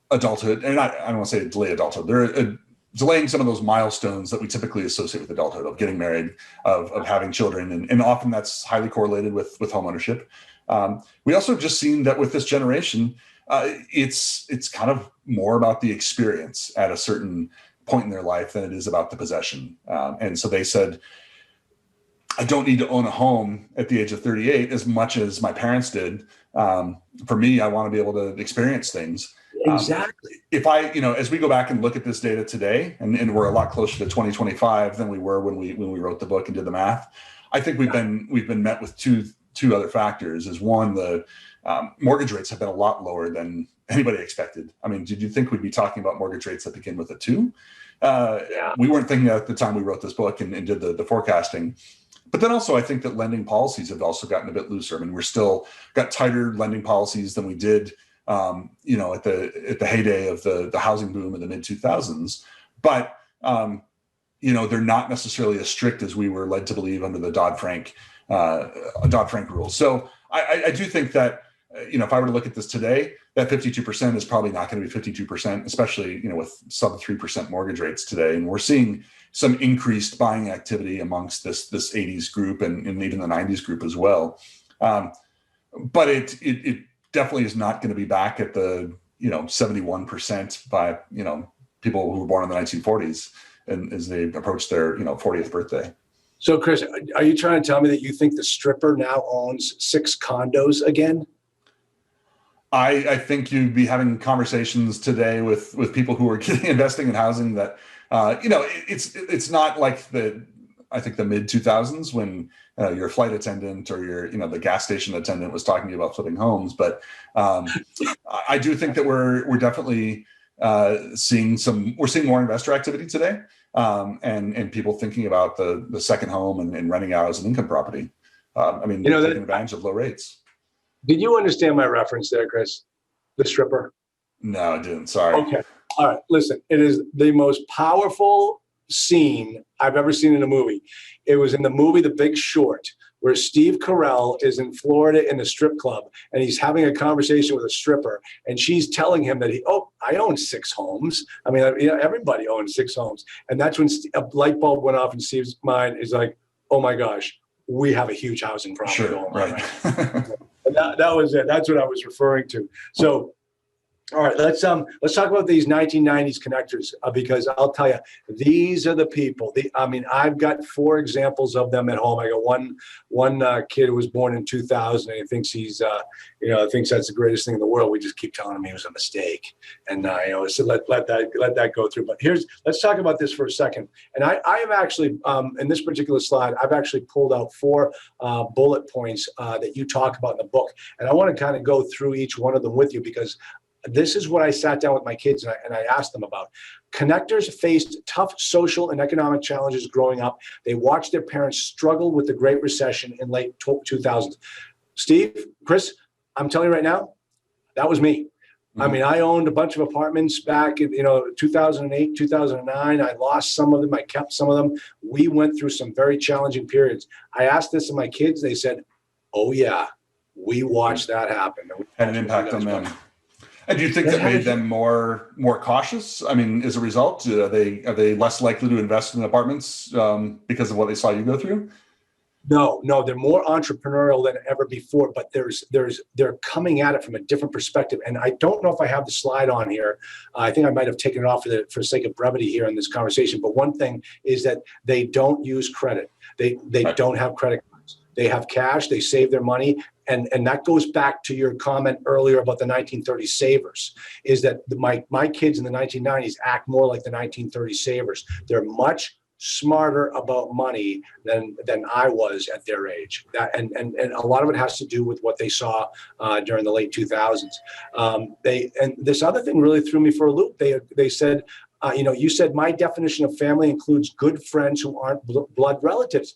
adulthood. And I don't want to say delay adulthood. They're delaying some of those milestones that we typically associate with adulthood, of getting married, of having children. And often that's highly correlated with home ownership. We also just seen that with this generation, it's kind of more about the experience at a certain point in their life than it is about the possession. And so they said, I don't need to own a home at the age of 38 as much as my parents did. For me, I want to be able to experience things. Exactly. If as we go back and look at this data today, and we're a lot closer to 2025 than we were when we wrote the book and did the math, I think we've been met with two other factors. Is one, the mortgage rates have been a lot lower than anybody expected. I mean, did you think we'd be talking about mortgage rates that begin with a 2? We weren't thinking that at the time we wrote this book and did the forecasting. But then also, I think that lending policies have also gotten a bit looser. I mean, we're still got tighter lending policies than we did, at the heyday of the housing boom in the mid 2000s. But they're not necessarily as strict as we were led to believe under the Dodd-Frank rules. So I do think that if I were to look at this today, that 52% is probably not going to be 52%, especially with sub 3% mortgage rates today. And we're seeing some increased buying activity amongst this 80s group and even the 90s group as well. But it definitely is not going to be back at the 71% by people who were born in the 1940s and as they approach their 40th birthday. So, Chris, are you trying to tell me that you think the stripper now owns 6 condos again? I think you'd be having conversations today with people who are investing in housing that, it's not like the mid 2000s when your flight attendant or your, the gas station attendant was talking about flipping homes. But I do think that we're definitely seeing more investor activity today, and people thinking about the second home and renting out as an income property. Taking advantage of low rates. Did you understand my reference there, Chris? The stripper? No, I didn't. Sorry. Okay. All right. Listen, it is the most powerful scene I've ever seen in a movie. It was in the movie The Big Short, where Steve Carell is in Florida in a strip club, and he's having a conversation with a stripper, and she's telling him that I own 6 homes. I mean, everybody owns 6 homes. And that's when a light bulb went off in Steve's mind. Is like, oh my gosh, we have a huge housing problem going on. Right. And that was it. That's what I was referring to. So, all right, let's talk about these 1990s connectors, because I'll tell you, these are the people. I've got 4 examples of them at home. I got one kid who was born in 2000, and he thinks thinks that's the greatest thing in the world. We just keep telling him he was a mistake, and so let that go through. But let's talk about this for a second. And I have actually in this particular slide, I've actually pulled out 4 bullet points that you talk about in the book, and I want to kind of go through each one of them with you, because this is what I sat down with my kids and I asked them about. Connectors faced tough social and economic challenges growing up. They watched their parents struggle with the Great Recession in late 2000s. Steve, Chris, I'm telling you right now, that was me. Mm-hmm. I mean, I owned a bunch of apartments back in 2008, 2009. I lost some of them. I kept some of them. We went through some very challenging periods. I asked this of my kids. They said, oh, yeah, we watched that happen. Had an impact on them. And do you think that made them more cautious? I mean, as a result, are they less likely to invest in apartments because of what they saw you go through? No, they're more entrepreneurial than ever before, but they're coming at it from a different perspective. And I don't know if I have the slide on here. I think I might have taken it off for sake of brevity here in this conversation. But one thing is that they don't use credit. They right. don't have credit cards. They have cash. They save their money. And that goes back to your comment earlier about the 1930s savers, is that my kids in the 1990s act more like the 1930s savers. They're much smarter about money than I was at their age. And a lot of it has to do with what they saw during the late 2000s. And this other thing really threw me for a loop. They said, you said my definition of family includes good friends who aren't blood relatives.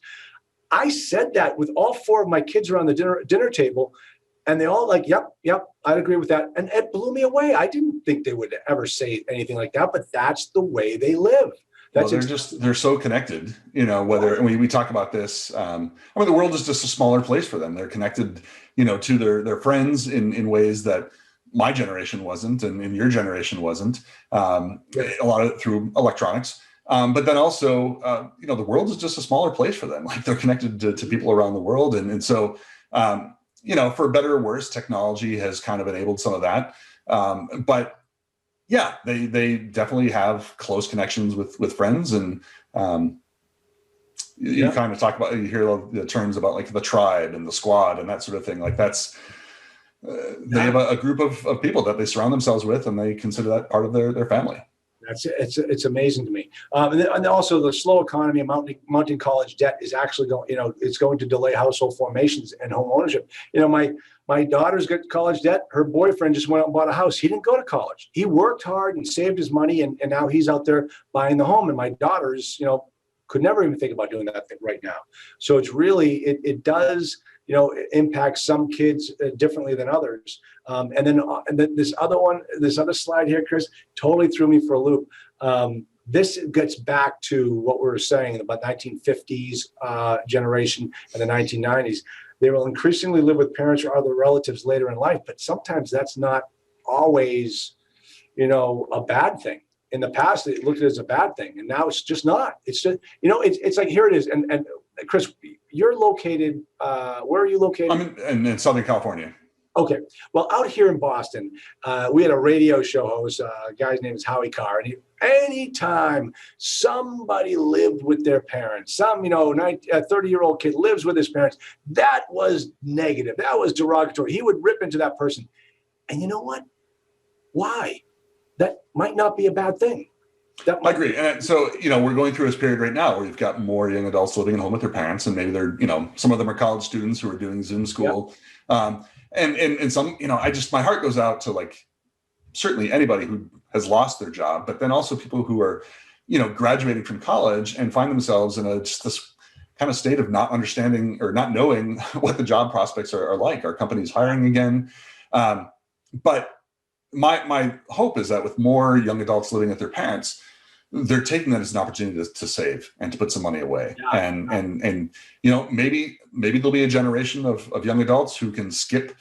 I said that with all 4 of my kids around the dinner table, and they all like, yep, I'd agree with that. And it blew me away. I didn't think they would ever say anything like that, but that's the way they live. They're so connected, whether we talk about this, the world is just a smaller place for them. They're connected, to their friends in ways that my generation wasn't, and your generation wasn't, a lot of it through electronics. But then also, the world is just a smaller place for them. Like, they're connected to people around the world. And so, for better or worse, technology has kind of enabled some of that. But yeah, they definitely have close connections with friends. And you kind of talk about, you hear the terms about like the tribe and the squad and that sort of thing. Like that's, they have a group of people that they surround themselves with, and they consider that part of their family. It's amazing to me. And also the slow economy and mounting college debt is actually it's going to delay household formations and home ownership. My daughter's got college debt. Her boyfriend just went out and bought a house. He didn't go to college. He worked hard and saved his money, and now he's out there buying the home. And my daughter's, could never even think about doing that thing right now. So it's really, it does, impact some kids differently than others. And then this other slide here, Chris, totally threw me for a loop. This gets back to what we were saying about 1950s generation and the 1990s. They will increasingly live with parents or other relatives later in life, but sometimes that's not always, a bad thing. In the past, they looked at it as a bad thing, and now it's just not. It's just, it's like, here it is. And Chris, you're located, where are you located? I'm in Southern California. Okay. Well, out here in Boston, we had a radio show host, a guy's name is Howie Carr, and anytime somebody lived with their parents, some, 30-year-old kid lives with his parents, that was negative. That was derogatory. He would rip into that person. And you know what? Why? That might not be a bad thing. I agree. And so, we're going through this period right now where you've got more young adults living at home with their parents, and maybe they're, some of them are college students who are doing Zoom school. Yep. And some, my heart goes out to like certainly anybody who has lost their job, but then also people who are, graduating from college and find themselves in just this kind of state of not understanding or not knowing what the job prospects are like. Are companies hiring again? But my hope is that with more young adults living with their parents, they're taking that as an opportunity to save and to put some money away. Yeah. And maybe there'll be a generation of young adults who can skip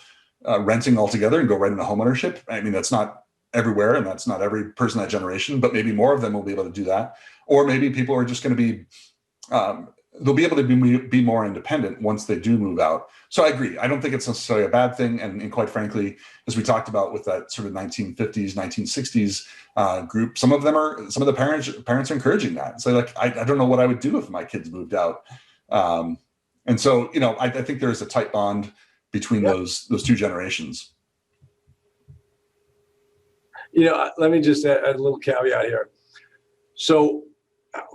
renting altogether and go right into homeownership. I mean, that's not everywhere, and that's not every person that generation, but maybe more of them will be able to do that. Or maybe people are just going to be they'll be able to be more independent once they do move out. So I agree. I don't think it's necessarily a bad thing. And quite frankly, as we talked about with that sort of 1950s, 1960s group, some of the parents are encouraging that. So like, I don't know what I would do if my kids moved out. And so, I think there's a tight bond between those two generations. Let me just add a little caveat here. So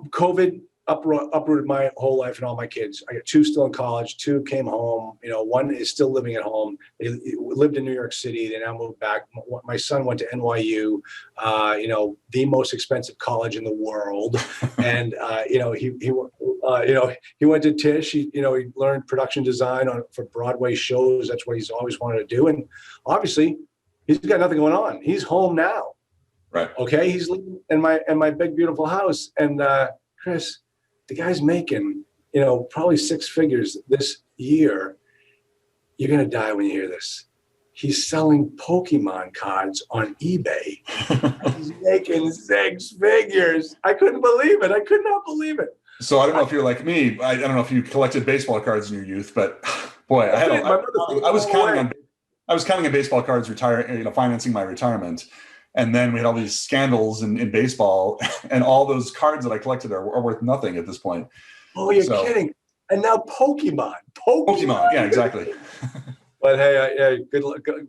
COVID uprooted my whole life and all my kids. I got two still in college, two came home. One is still living at home. They lived in New York City. They now moved back. My son went to NYU, the most expensive college in the world. And, he went to Tisch. He learned production design for Broadway shows. That's what he's always wanted to do. And obviously he's got nothing going on. He's home now. Right. Okay. He's living in my big, beautiful house. And, Chris, the guy's making, probably six figures this year. You're going to die when you hear this. He's selling Pokemon cards on eBay. He's making six figures. I couldn't believe it. I could not believe it. So I don't know if you're like me. I don't know if you collected baseball cards in your youth, but boy, I was counting on baseball cards financing my retirement. And then we had all these scandals in baseball, and all those cards that I collected are worth nothing at this point. Oh, you're kidding. And now Pokemon. Yeah, exactly. But hey,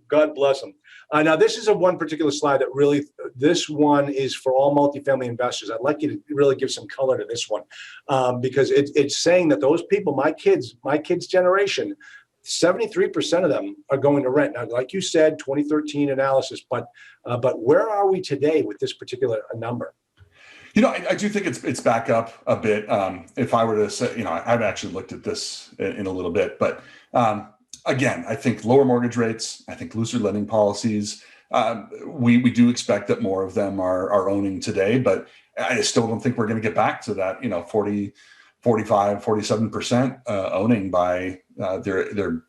God bless them. Now, this is one particular slide that this one is for all multifamily investors. I'd like you to really give some color to this one because it's saying that those people, my kids' generation, 73% of them are going to rent. Now, like you said, 2013 analysis, but where are we today with this particular number? I do think it's back up a bit. If I were to say, I've actually looked at this in a little bit, but again, I think lower mortgage rates, I think looser lending policies, we do expect that more of them are owning today, but I still don't think we're going to get back to that, 40, 45, 47% owning by their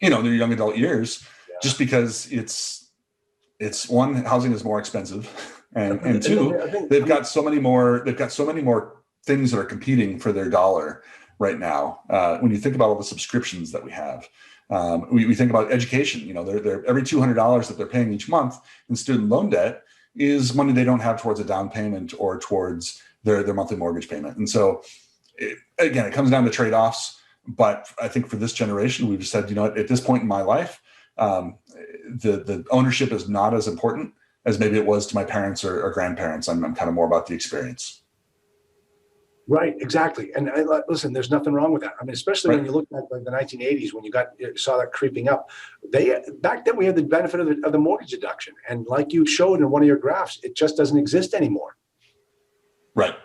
young adult years, just because it's one, housing is more expensive, and two, they've got so many more things that are competing for their dollar right now. When you think about all the subscriptions that we have, we think about education. They're every $200 that they're paying each month in student loan debt is money they don't have towards a down payment or towards their monthly mortgage payment. And so, it comes down to trade-offs. But I think for this generation, we've just said, at this point in my life, the ownership is not as important as maybe it was to my parents or grandparents. I'm kind of more about the experience. Right, exactly. And listen, there's nothing wrong with that. I mean, especially when you look at the 1980s, when you saw that creeping up. Back then we had the benefit of the mortgage deduction, and like you showed in one of your graphs, it just doesn't exist anymore. Right.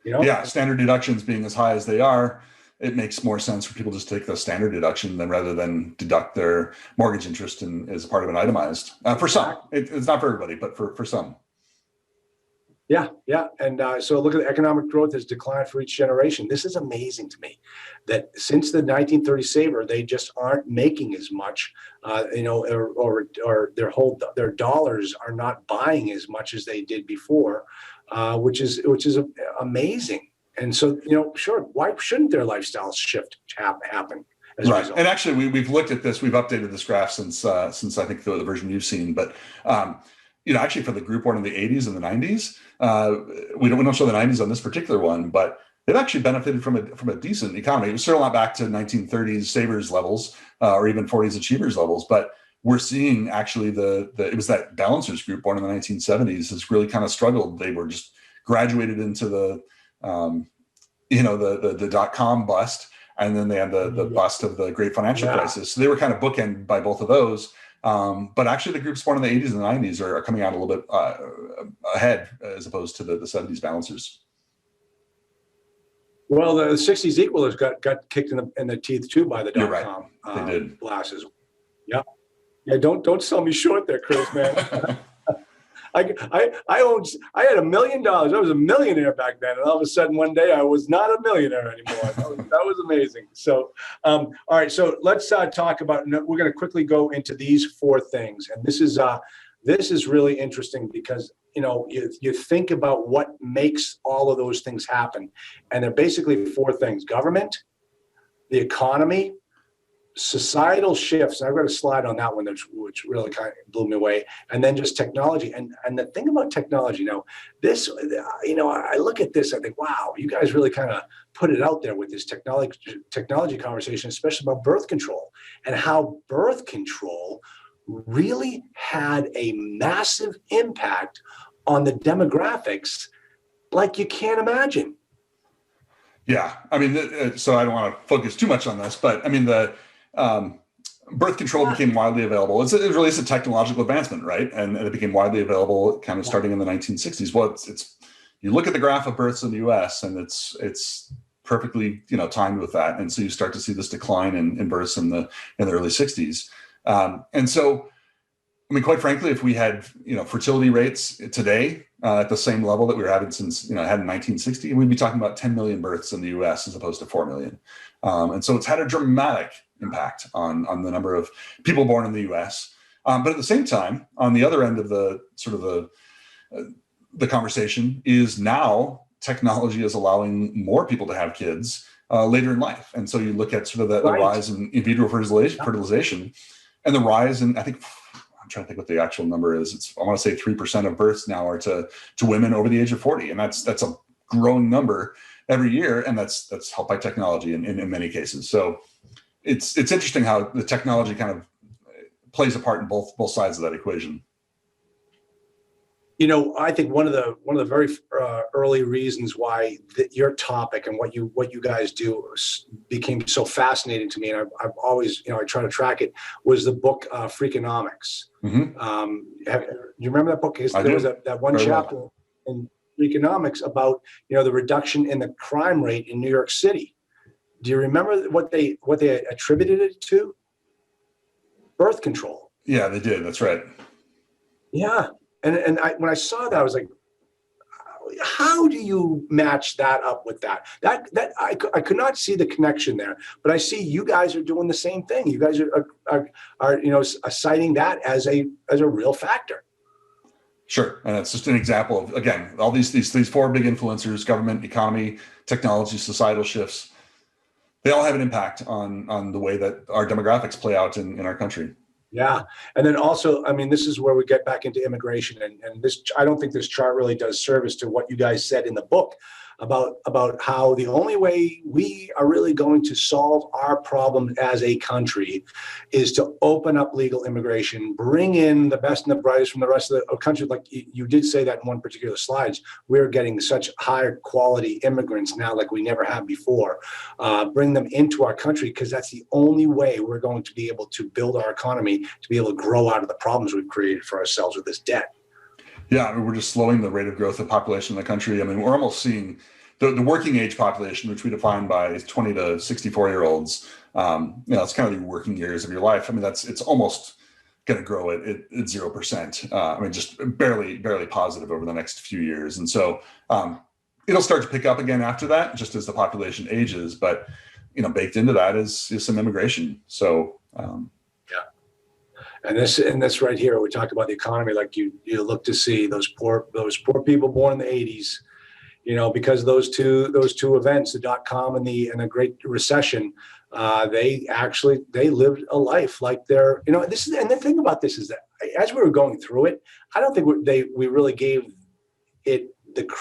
Yeah, standard deductions being as high as they are, it makes more sense for people to just take the standard deduction rather than deduct their mortgage interest as part of an itemized. For some, it's not for everybody, but for some. Yeah. And so look at the economic growth has declined for each generation. This is amazing to me that since the 1930 saver, they just aren't making as much, or their dollars are not buying as much as they did before, which is amazing. And so, sure, why shouldn't their lifestyle shift happen? Right. And actually, we've looked at this. We've updated this graph since I think the version you've seen. But, actually for the group one in the 80s and the 90s, we don't show the 90s on this particular one, but they've actually benefited from a decent economy. It was still not back to 1930s savers levels or even 40s achievers levels, but we're seeing actually it was that balancers group born in the 1970s has really kind of struggled. They were just graduated into the dot-com bust, and then they had the bust of the great financial crisis. So they were kind of bookended by both of those. But actually the groups born in the 80s and the 90s are coming out a little bit ahead as opposed to the 70s balancers. Well, the 60s equalers got kicked in the teeth too by the dot-com They did. glasses. Yeah. Yeah, don't sell me short there, Chris, man. I had $1 million. I was a millionaire back then, and all of a sudden one day I was not a millionaire anymore. That was amazing. So, all right. So let's talk about. We're going to quickly go into these 4 things, and this is really interesting because you think about what makes all of those things happen, and they're basically 4 things: government, the economy, societal shifts. I've got a slide on that one which really kind of blew me away, and then just technology. And the thing about technology, I look at this, I think, wow, you guys really kind of put it out there with this technology conversation, especially about birth control and how birth control really had a massive impact on the demographics like you can't imagine. Yeah, I mean, so I don't want to focus too much on this, but I mean, the birth control became widely available. It's really a technological advancement, right? And it became widely available kind of starting in the 1960s. Well, it's you look at the graph of births in the U.S. and it's perfectly timed with that, and so you start to see this decline in births in the early 60s. And so, I mean, quite frankly, if we had fertility rates today at the same level that we were having since had in 1960, we'd be talking about 10 million births in the U.S. as opposed to 4 million. And so it's had a dramatic impact on the number of people born in the U.S. But at the same time, on the other end of the sort of the conversation is now technology is allowing more people to have kids later in life. And so you look at sort of the rise in vitro fertilization and the rise in, I think, I'm trying to think what the actual number is. I want to say 3% of births now are to women over the age of 40. And that's a growing number every year. And that's helped by technology in many cases. So it's interesting how the technology kind of plays a part in both sides of that equation. I think one of the very early reasons why your topic and what you guys do became so fascinating to me, and I've always I try to track it, was the book Freakonomics. Mm-hmm. You remember that book? There was that one chapter in Freakonomics about the reduction in the crime rate in New York City. Do you remember what they attributed it to? Birth control. Yeah, they did. That's right. Yeah. And when I saw that, I was like, how do you match that up with that? That I could not see the connection there, but I see you guys are doing the same thing. You guys are citing that as a real factor. Sure, and it's just an example of, again, all these 4 big influencers: government, economy, technology, societal shifts. They all have an impact on the way that our demographics play out in our country. Yeah. And then also, I mean, this is where we get back into immigration. And this, I don't think this chart really does service to what you guys said in the book about how the only way we are really going to solve our problem as a country is to open up legal immigration, bring in the best and the brightest from the rest of the country. Like you did say that in one particular slides, we're getting such higher quality immigrants now like we never have before. Bring them into our country because that's the only way we're going to be able to build our economy to be able to grow out of the problems we've created for ourselves with this debt. Yeah, I mean, we're just slowing the rate of growth of population in the country. I mean, we're almost seeing the working age population, which we define by 20 to 64-year-olds. It's kind of the working years of your life. I mean, it's almost going to grow at 0%. I mean, just barely positive over the next few years. And so it'll start to pick up again after that, just as the population ages. But baked into that is some immigration. So. And this right here, we talk about the economy, like you look to see those poor people born in the 80s, because of those two events, the .com and the Great Recession, they lived a life like they're, this is, and the thing about this is that as we were going through it, I don't think we really gave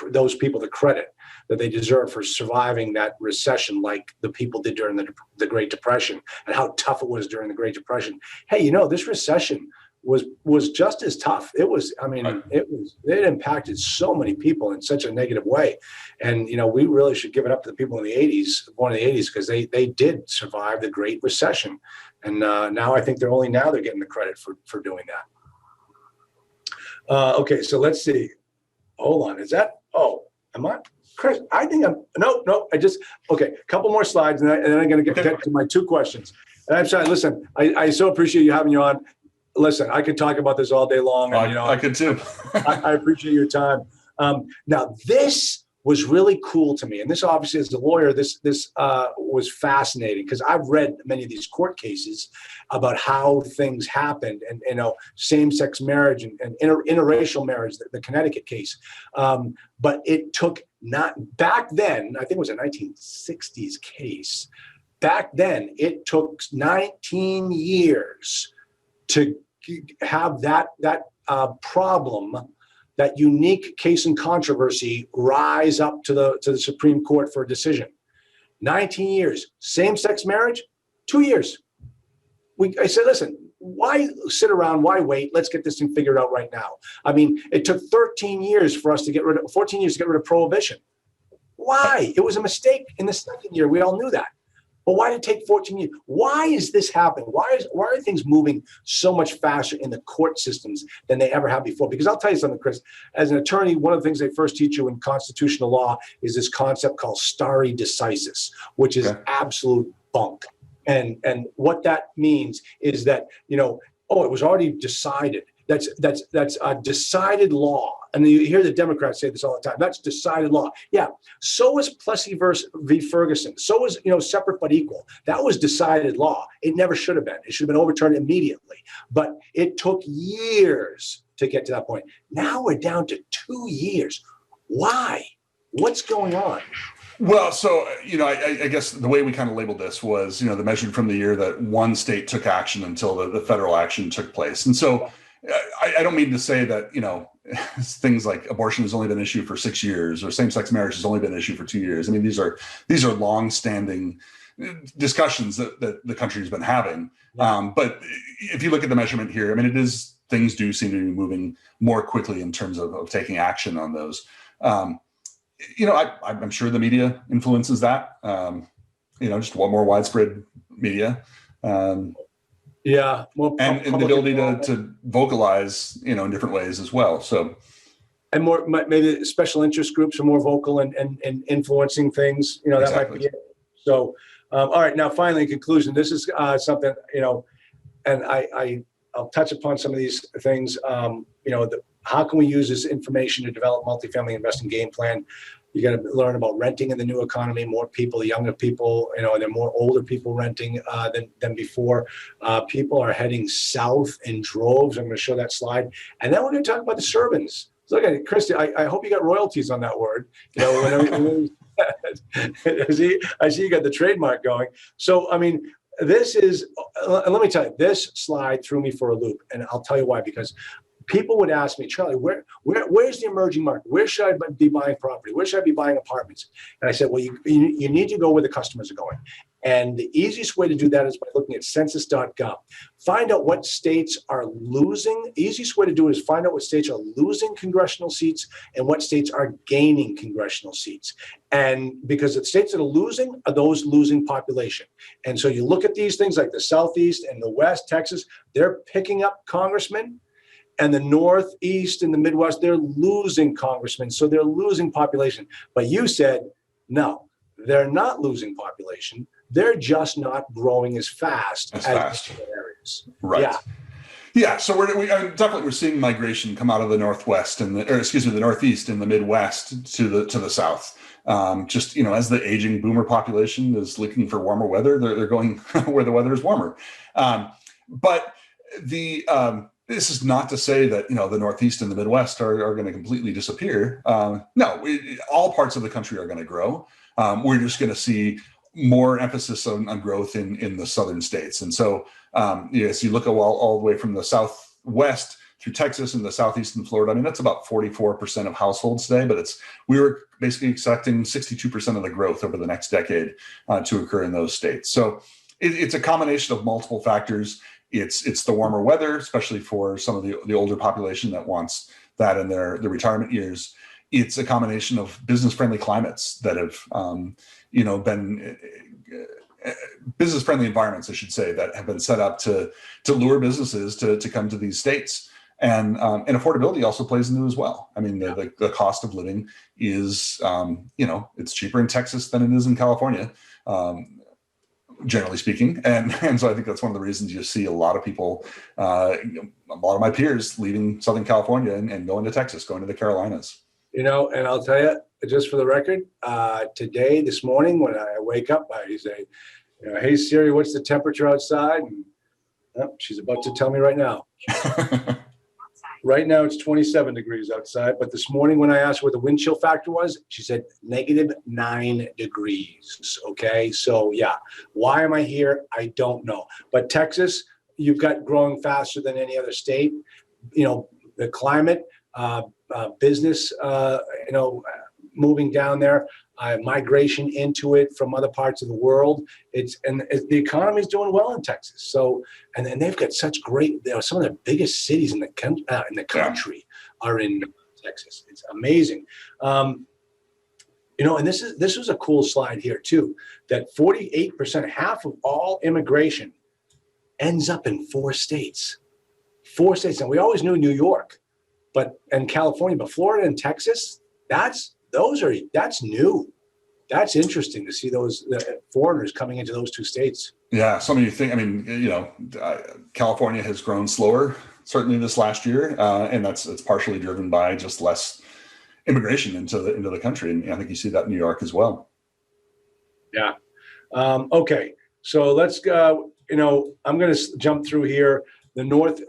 those people the credit that they deserve for surviving that recession like the people did during the Great Depression and how tough it was during the Great Depression. Hey, this recession was just as tough. It was, it impacted so many people in such a negative way. And, we really should give it up to the people in the 80s, born in the 80s, because they did survive the Great Recession. And now I think they're getting the credit for doing that. Okay, so let's see. Hold on. Is that? Oh, am I? Chris, I think no. Okay. A couple more slides, and then I'm going to get to my 2 questions. And I'm sorry. Listen, I so appreciate you having you on. listen, I could talk about this all day long. And, I could too. I appreciate your time. Now, this was really cool to me. And this obviously, as a lawyer, this was fascinating because I've read many of these court cases about how things happened and, same-sex marriage and interracial marriage, the Connecticut case. But it took back then, I think it was a 1960s case. Back then, it took 19 years to have that problem, that unique case and controversy, rise up to the Supreme Court for a decision. 19 years. Same-sex marriage, 2 years. I said, listen, why sit around? Why wait? Let's get this thing figured out right now. I mean, it took 14 years to get rid of prohibition. Why? It was a mistake in the second year. We all knew that. But why did it take 14 years? Why is this happening? Why are things moving so much faster in the court systems than they ever have before? Because I'll tell you something, Chris, as an attorney, one of the things they first teach you in constitutional law is this concept called stare decisis, which is absolute bunk. And what that means is that, it was already decided. That's a decided law. And you hear the Democrats say this all the time. That's decided law. Yeah. So is Plessy v. Ferguson. So is, separate but equal. That was decided law. It never should have been. It should have been overturned immediately. But it took years to get to that point. Now we're down to 2 years. Why? What's going on? Well, so, I guess the way we kind of labeled this was, the measure from the year that one state took action until the federal action took place. And so I don't mean to say that, things like abortion has only been an issue for 6 years or same-sex marriage has only been an issue for 2 years. I mean, these are long-standing discussions that the country has been having. Yeah. But if you look at the measurement here, I mean, things do seem to be moving more quickly in terms of taking action on those. I'm sure the media influences that, just one more widespread media. Yeah. Well, and the ability to vocalize, in different ways as well. So, and more, maybe special interest groups are more vocal and influencing things, that exactly. Might be it. So, all right. Now, finally, in conclusion, this is something, and I'll touch upon some of these things, how can we use this information to develop multifamily investing game plan? You got to learn about renting in the new economy. More people, younger people, there are more older people renting than before. People are heading south in droves. I'm going to show that slide. And then we're going to talk about the suburbans. So look at it, Christy, I hope you got royalties on that word. I see you got the trademark going. So, I mean, this is, let me tell you, this slide threw me for a loop. And I'll tell you why, because people would ask me, Charlie, where's the emerging market? Where should I be buying property? Where should I be buying apartments? And I said, well, you need to go where the customers are going. And the easiest way to do that is by looking at census.gov. Find out what states are losing. The easiest way to do it is find out what states are losing congressional seats and what states are gaining congressional seats. And because the states that are losing are those losing population. And so you look at these things like the Southeast and the West, Texas, they're picking up congressmen. And the Northeast and the Midwest, they're losing congressmen. So they're losing population. But you said, no, they're not losing population. They're just not growing as fast as other areas. Right. Yeah. So we're seeing migration come out of the Northwest the Northeast and the Midwest to the South. As the aging boomer population is looking for warmer weather, they're going where the weather is warmer. But this is not to say that, the Northeast and the Midwest are going to completely disappear. No, all parts of the country are going to grow. We're just going to see more emphasis on growth in the southern states. And so, as you look all the way from the Southwest through Texas and the Southeast and Florida, I mean, that's about 44% of households today, but we were basically expecting 62% of the growth over the next decade to occur in those states. So it's a combination of multiple factors. It's the warmer weather, especially for some of the older population that wants that in their retirement years. It's a combination of business-friendly climates that have, been business-friendly environments, I should say, that have been set up to lure businesses to come to these states. And affordability also plays into it as well. I mean, the cost of living is, it's cheaper in Texas than it is in California. generally speaking. And so I think that's one of the reasons you see a lot of people, a lot of my peers leaving Southern California and going to Texas, going to the Carolinas. And I'll tell you, just for the record, this morning, when I wake up, I say, hey, Siri, what's the temperature outside? And she's about to tell me right now. Right now, it's 27 degrees outside. But this morning, when I asked her what the wind chill factor was, she said -9 degrees. Okay. So, yeah. Why am I here? I don't know. But Texas, you've got growing faster than any other state. The climate, business, moving down there, migration into it from other parts of the world. The economy is doing well in Texas. So, and then they've got such great, some of the biggest cities in the country are in Texas. It's amazing. And this was a cool slide here too, that 48%, half of all immigration ends up in 4 states. 4 states. And we always knew New York, and California, but Florida and Texas, that's new. That's interesting to see those foreigners coming into those 2 states. Yeah, some of you think, California has grown slower, certainly this last year, and it's partially driven by just less immigration into the country, and I think you see that in New York as well. Yeah. Okay, so let's go. I'm going to jump through here. The north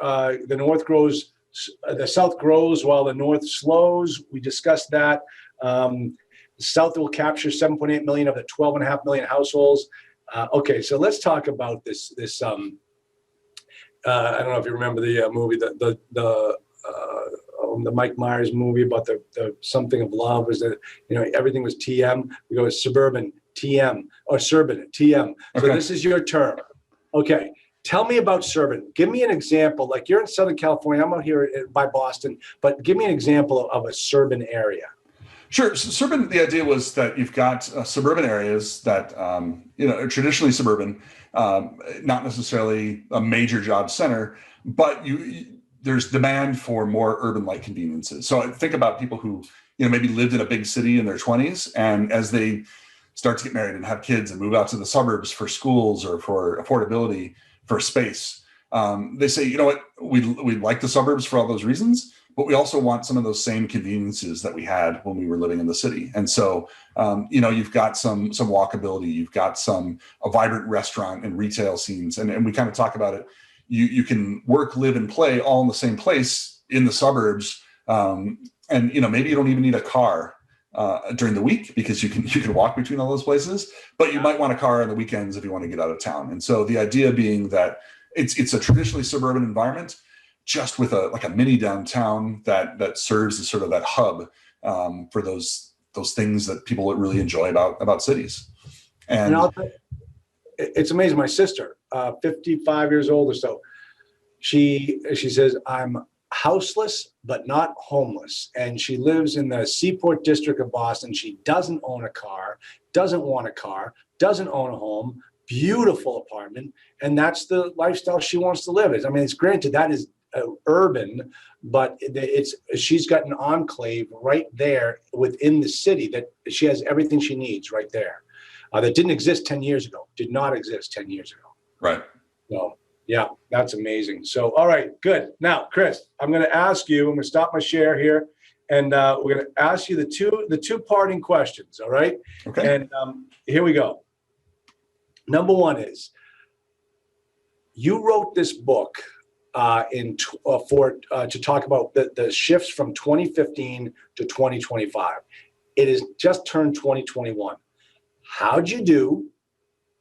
grows. The South grows while the North slows. We discussed that. The South will capture 7.8 million of the 12.5 million households. Okay, so let's talk about this. I don't know if you remember the movie, the Mike Myers movie about the something of love. Was that everything was TM? We go suburban TM or suburban TM. So This is your term. Okay. Tell me about suburban. Give me an example. Like you're in Southern California, I'm out here by Boston, but give me an example of a suburban area. Sure. So suburban, the idea was that you've got suburban areas that, are traditionally suburban, not necessarily a major job center, but there's demand for more urban-like conveniences. So I think about people who, maybe lived in a big city in their 20s, and as they start to get married and have kids and move out to the suburbs for schools or for affordability, for space, they say, we like the suburbs for all those reasons, but we also want some of those same conveniences that we had when we were living in the city. And so, you've got some walkability, you've got a vibrant restaurant and retail scenes, and we kind of talk about it. You can work, live, and play all in the same place in the suburbs, and maybe you don't even need a car during the week because you can walk between all those places, but you might want a car on the weekends if you want to get out of town. And so the idea being that it's a traditionally suburban environment, just with a mini downtown that serves as sort of that hub for those things that people really enjoy about cities. And it's amazing. My sister, 55 years old or so, she says, I'm houseless but not homeless, and she lives in the Seaport district of Boston. She doesn't own a car, doesn't want a car, doesn't own a home, beautiful apartment, and that's the lifestyle she wants to live. It's granted that is urban, but she's got an enclave right there within the city that she has everything she needs right there. That didn't exist 10 years ago, did not exist 10 years ago. Right. So yeah, that's amazing. So, all right, good. Now, Chris, I'm going to ask you, I'm going to stop my share here, and we're going to ask you the two parting questions, all right? Okay. And here we go. Number one is, you wrote this book to talk about the shifts from 2015 to 2025. It has just turned 2021. How'd you do?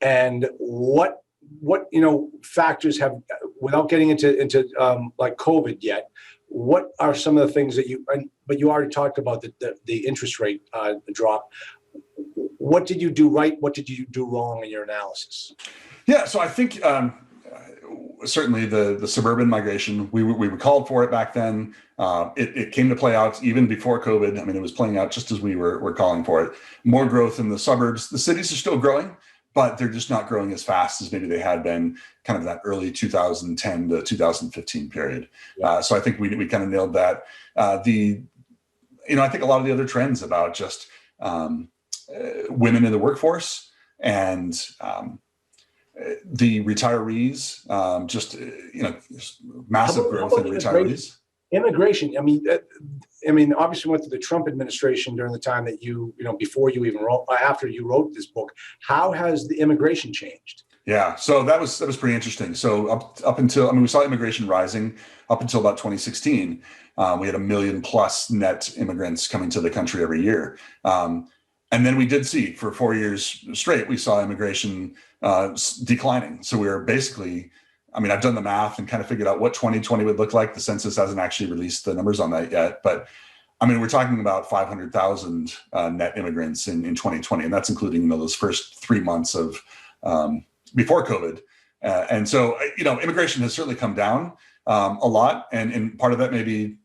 And what factors have, without getting into like COVID yet, what are some of the things that but you already talked about the interest rate drop. What did you do right? What did you do wrong in your analysis? Yeah, so I think certainly the suburban migration, we called for it back then. It came to play out even before COVID. It was playing out just as we were calling for it. More growth in the suburbs. The cities are still growing, but they're just not growing as fast as maybe they had been kind of that early 2010 to 2015 period. Yeah. So I think we kind of nailed that. I think a lot of the other trends about just women in the workforce and the retirees, massive growth in retirees. Immigration. Obviously went through the Trump administration during the time that before you even wrote, after you wrote this book. How has the immigration changed? Yeah, so that was pretty interesting. So up until, we saw immigration rising up until about 2016. We had 1 million plus net immigrants coming to the country every year. And then we did see for 4 years straight, we saw immigration declining. So we were basically, I've done the math and kind of figured out what 2020 would look like. The census hasn't actually released the numbers on that yet, but we're talking about 500,000 net immigrants in 2020, and that's including those first 3 months of before COVID. And so, immigration has certainly come down a lot, and part of that may be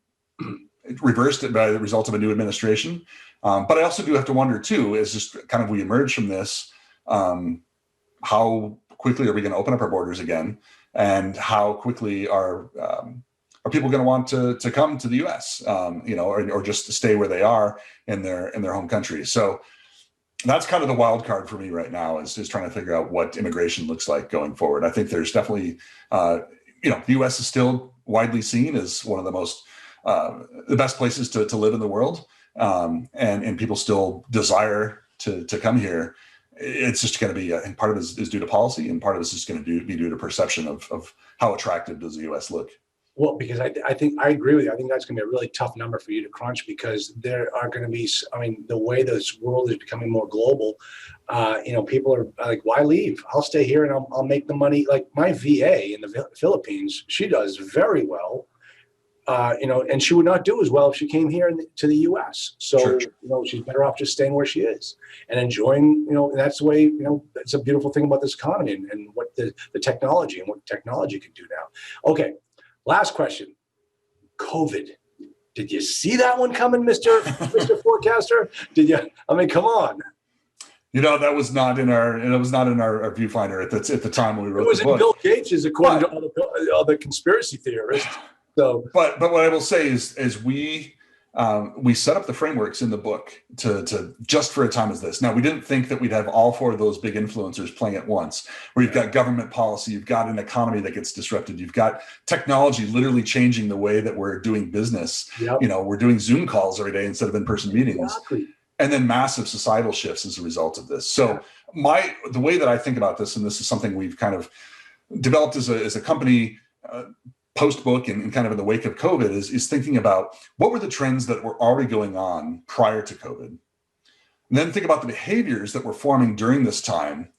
reversed by the result of a new administration. But I also do have to wonder too, is just kind of we emerge from this, how quickly are we going to open up our borders again? And how quickly are people going to want to come to the U.S. Or just to stay where they are in their home country? So that's kind of the wild card for me right now, is trying to figure out what immigration looks like going forward. I think there's definitely, the U.S. is still widely seen as one of the most the best places to live in the world, and people still desire to come here. It's just going to be, I think part of it is due to policy, and part of it is just going to be due to perception of how attractive does the U.S. look. Well, because I think I agree with you. I think that's going to be a really tough number for you to crunch, because there are going to be, the way this world is becoming more global, people are like, why leave? I'll stay here and I'll make the money. Like my VA in the Philippines, she does very well. And she would not do as well if she came here to the U.S. So, Sure. She's better off just staying where she is and enjoying, and that's the way, that's a beautiful thing about this economy and what the technology and what technology can do now. Okay. Last question. COVID. Did you see that one coming, Mr. Forecaster? Did you? Come on. That was not in our viewfinder at the time when we wrote the book. It was in Bill Gates', according to all the conspiracy theorists. So, but what I will say is we set up the frameworks in the book to just for a time as this. Now, we didn't think that we'd have all 4 of those big influencers playing at once, where you've got government policy, you've got an economy that gets disrupted, you've got technology literally changing the way that we're doing business. Yep. We're doing Zoom calls every day instead of in-person meetings. Exactly. And then massive societal shifts as a result of this. So the way that I think about this, and this is something we've kind of developed as a company, post-book and kind of in the wake of COVID, is thinking about what were the trends that were already going on prior to COVID. And then think about the behaviors that were forming during this time,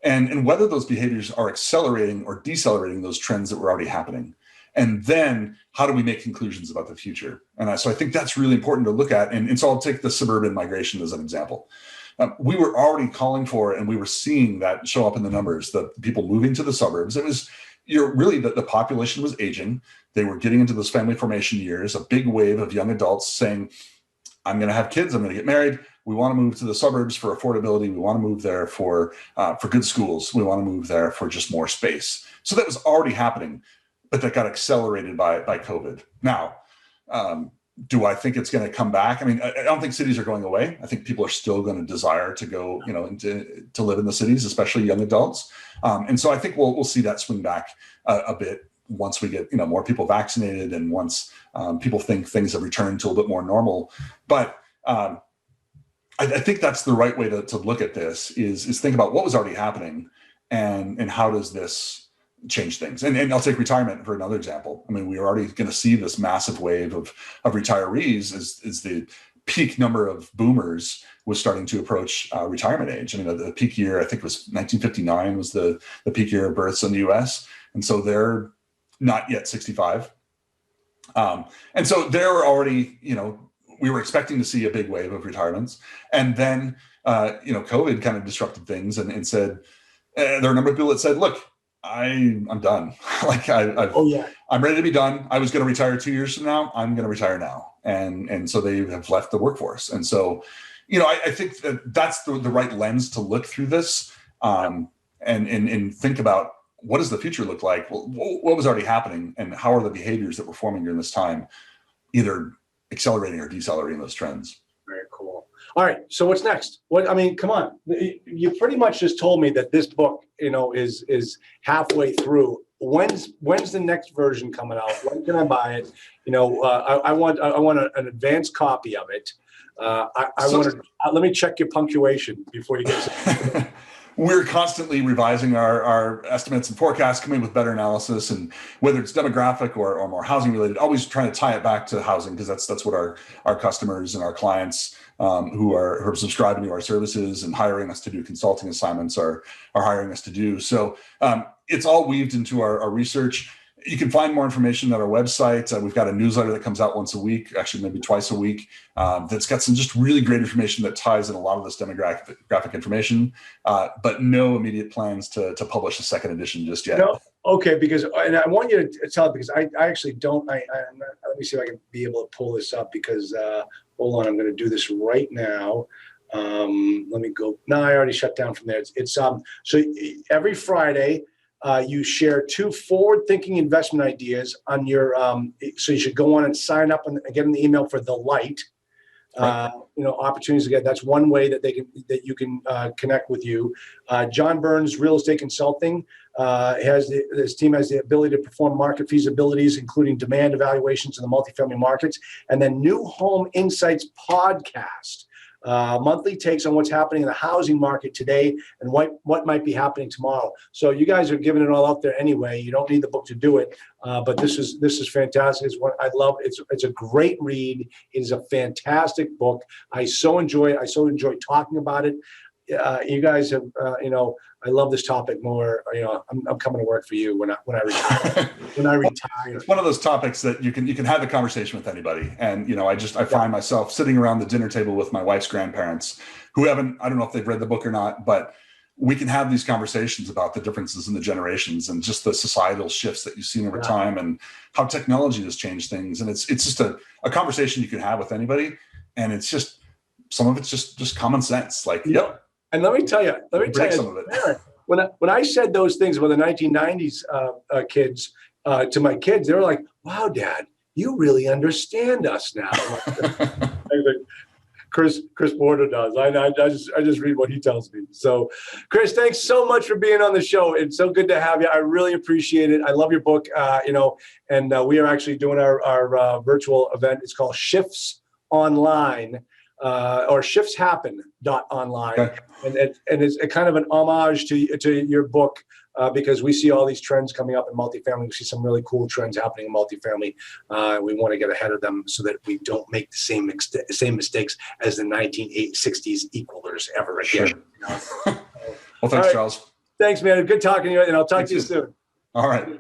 and whether those behaviors are accelerating or decelerating those trends that were already happening. And then how do we make conclusions about the future? And so I think that's really important to look at. And so I'll take the suburban migration as an example. We were already calling for, and we were seeing that show up in the numbers, the people moving to the suburbs. It was really the population was aging. They were getting into those family formation years, a big wave of young adults saying, I'm going to have kids, I'm going to get married. We want to move to the suburbs for affordability. We want to move there for good schools. We want to move there for just more space. So that was already happening, but that got accelerated by COVID. Now, do I think it's going to come back? I don't think cities are going away. I think people are still going to desire to go, to live in the cities, especially young adults. And so I think we'll see that swing back a bit once we get, more people vaccinated, and once people think things have returned to a little bit more normal. But I think that's the right way to look at this, is think about what was already happening and how does this change things. And I'll take retirement for another example. We're already going to see this massive wave of retirees as the peak number of boomers was starting to approach retirement age. The peak year, I think, was 1959 was the peak year of births in the US. And so they're not yet 65. And so there were already, we were expecting to see a big wave of retirements. And then, COVID kind of disrupted things and said, there are a number of people that said, look, I'm done. I'm ready to be done. I was going to retire 2 years from now. I'm going to retire now. And so they have left the workforce. And so, I think that's the right lens to look through this, and think about what does the future look like? Well, what was already happening, and how are the behaviors that were forming during this time either accelerating or decelerating those trends? Very cool. All right. So what's next? I mean, come on. You pretty much just told me that this book, is halfway through. When's the next version coming out? When can I buy it? I want an advanced copy of it. Let me check your punctuation before you get. We're constantly revising our estimates and forecasts, coming with better analysis, and whether it's demographic or more housing related, always trying to tie it back to housing, because that's what our customers and our clients who are subscribing to our services and hiring us to do consulting assignments are hiring us to do. So it's all weaved into our research. You can find more information at our website. We've got a newsletter that comes out once a week, actually maybe twice a week, that's got some just really great information that ties in a lot of this demographic information, but no immediate plans to publish a second edition just yet. No? Okay, and I want you to tell it, because I actually don't, let me see if I can be able to pull this up, because, hold on, I'm going to do this right now. Let me go. No, I already shut down from there. It's so every Friday, you share 2 forward-thinking investment ideas on your. So you should go on and sign up and get an email for The Light. Right. Opportunities to get. That's one way that you can connect with you. John Burns Real Estate Consulting his team has the ability to perform market feasibilities, including demand evaluations in the multifamily markets, and then New Home Insights podcast. Monthly takes on what's happening in the housing market today and what might be happening tomorrow. So you guys are giving it all out there anyway. You don't need the book to do it, but this is fantastic. It's what I love. It's a great read. It is a fantastic book. I so enjoy talking about it. You guys have, I love this topic more. I'm coming to work for you when I retire. When I retire, it's one of those topics that you can have a conversation with anybody. And I find myself sitting around the dinner table with my wife's grandparents, who I don't know if they've read the book or not, but we can have these conversations about the differences in the generations and just the societal shifts that you've seen over time and how technology has changed things. And it's just a conversation you can have with anybody. And it's just, some of it's just common sense. Like, yep. And let me tell you, some of it. When I said those things about the 1990s kids to my kids, they were like, "Wow, Dad, you really understand us now." Chris Porter does. I just read what he tells me. So, Chris, thanks so much for being on the show. It's so good to have you. I really appreciate it. I love your book. And we are actually doing our virtual event. It's called Shifts Online. Or shiftshappen.online. Okay. And it's a kind of an homage to your book, because we see all these trends coming up in multifamily. We see some really cool trends happening in multifamily. We want to get ahead of them so that we don't make the same mistakes as the 1960s equalers ever again. Sure. Well, thanks, Charles. Thanks, man. Good talking to you, and I'll talk to you soon. All right.